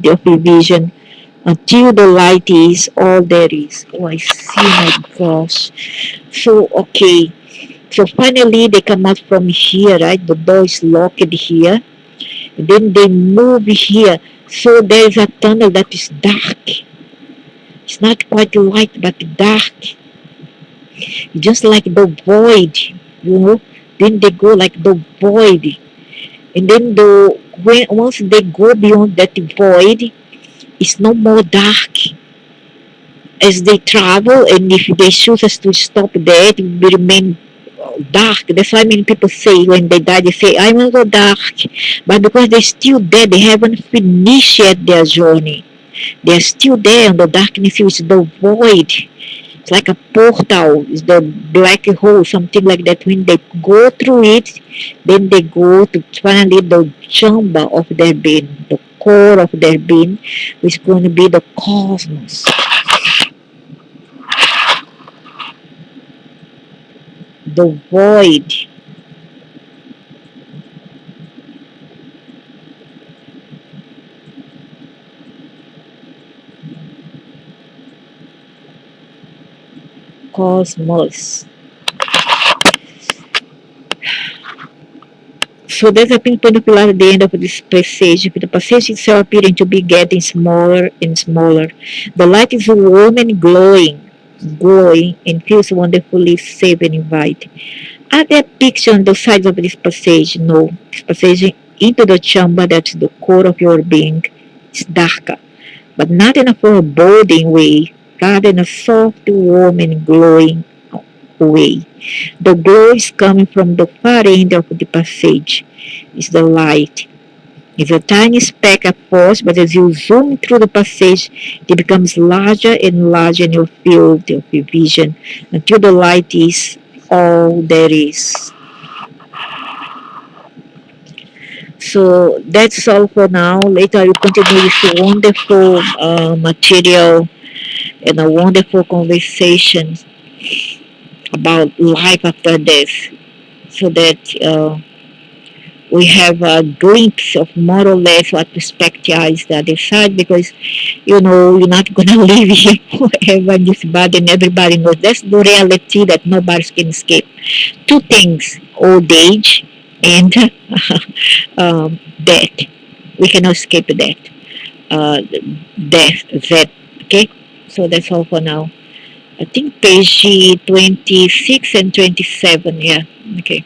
[SPEAKER 1] of vision until the light is all there is. Oh, I see, my gosh. So, okay. So finally, they come out from here, right? The door is locked here. Then they move here. So there is a tunnel that is dark. It's not quite light, but dark. Just like the void, you know. Then they go like the void. And then once they go beyond that void, it's no more dark. As they travel, and if they choose us to stop there, it will remain dark. That's why many people say when they die, they say, I want to go dark. But because they're still there, they haven't finished yet their journey. They're still there, and the darkness is the void. It's like a portal, it's the black hole, something like that. When they go through it, then they go to finally the chamber of their being, the core of their being, which is going to be the cosmos. The void, cosmos. So there's a pinpoint of light at the end of this passage, with the passage itself appearing to be getting smaller and smaller. The light is warm and glowing and feels wonderfully safe and inviting. Are there pictures on the sides of this passage? No. This passage into the chamber that's the core of your being is darker, but not in a foreboding way, rather in a soft, warm, and glowing way. The glow is coming from the far end of the passage. It's the light. It's a tiny speck at first, but as you zoom through the passage, it becomes larger and larger in your field of vision until the light is all there is. So that's all for now. Later, I will continue this wonderful material and a wonderful conversation about life after death, so that we have a glimpse of more or less what perspective is the other side, because you're not gonna live here forever in this body, and everybody knows that's the reality that nobody can escape. Two things: old age and death. We cannot escape that. Uh, death, that. Okay. So that's all for now. I think page 26 and 27. Yeah. Okay.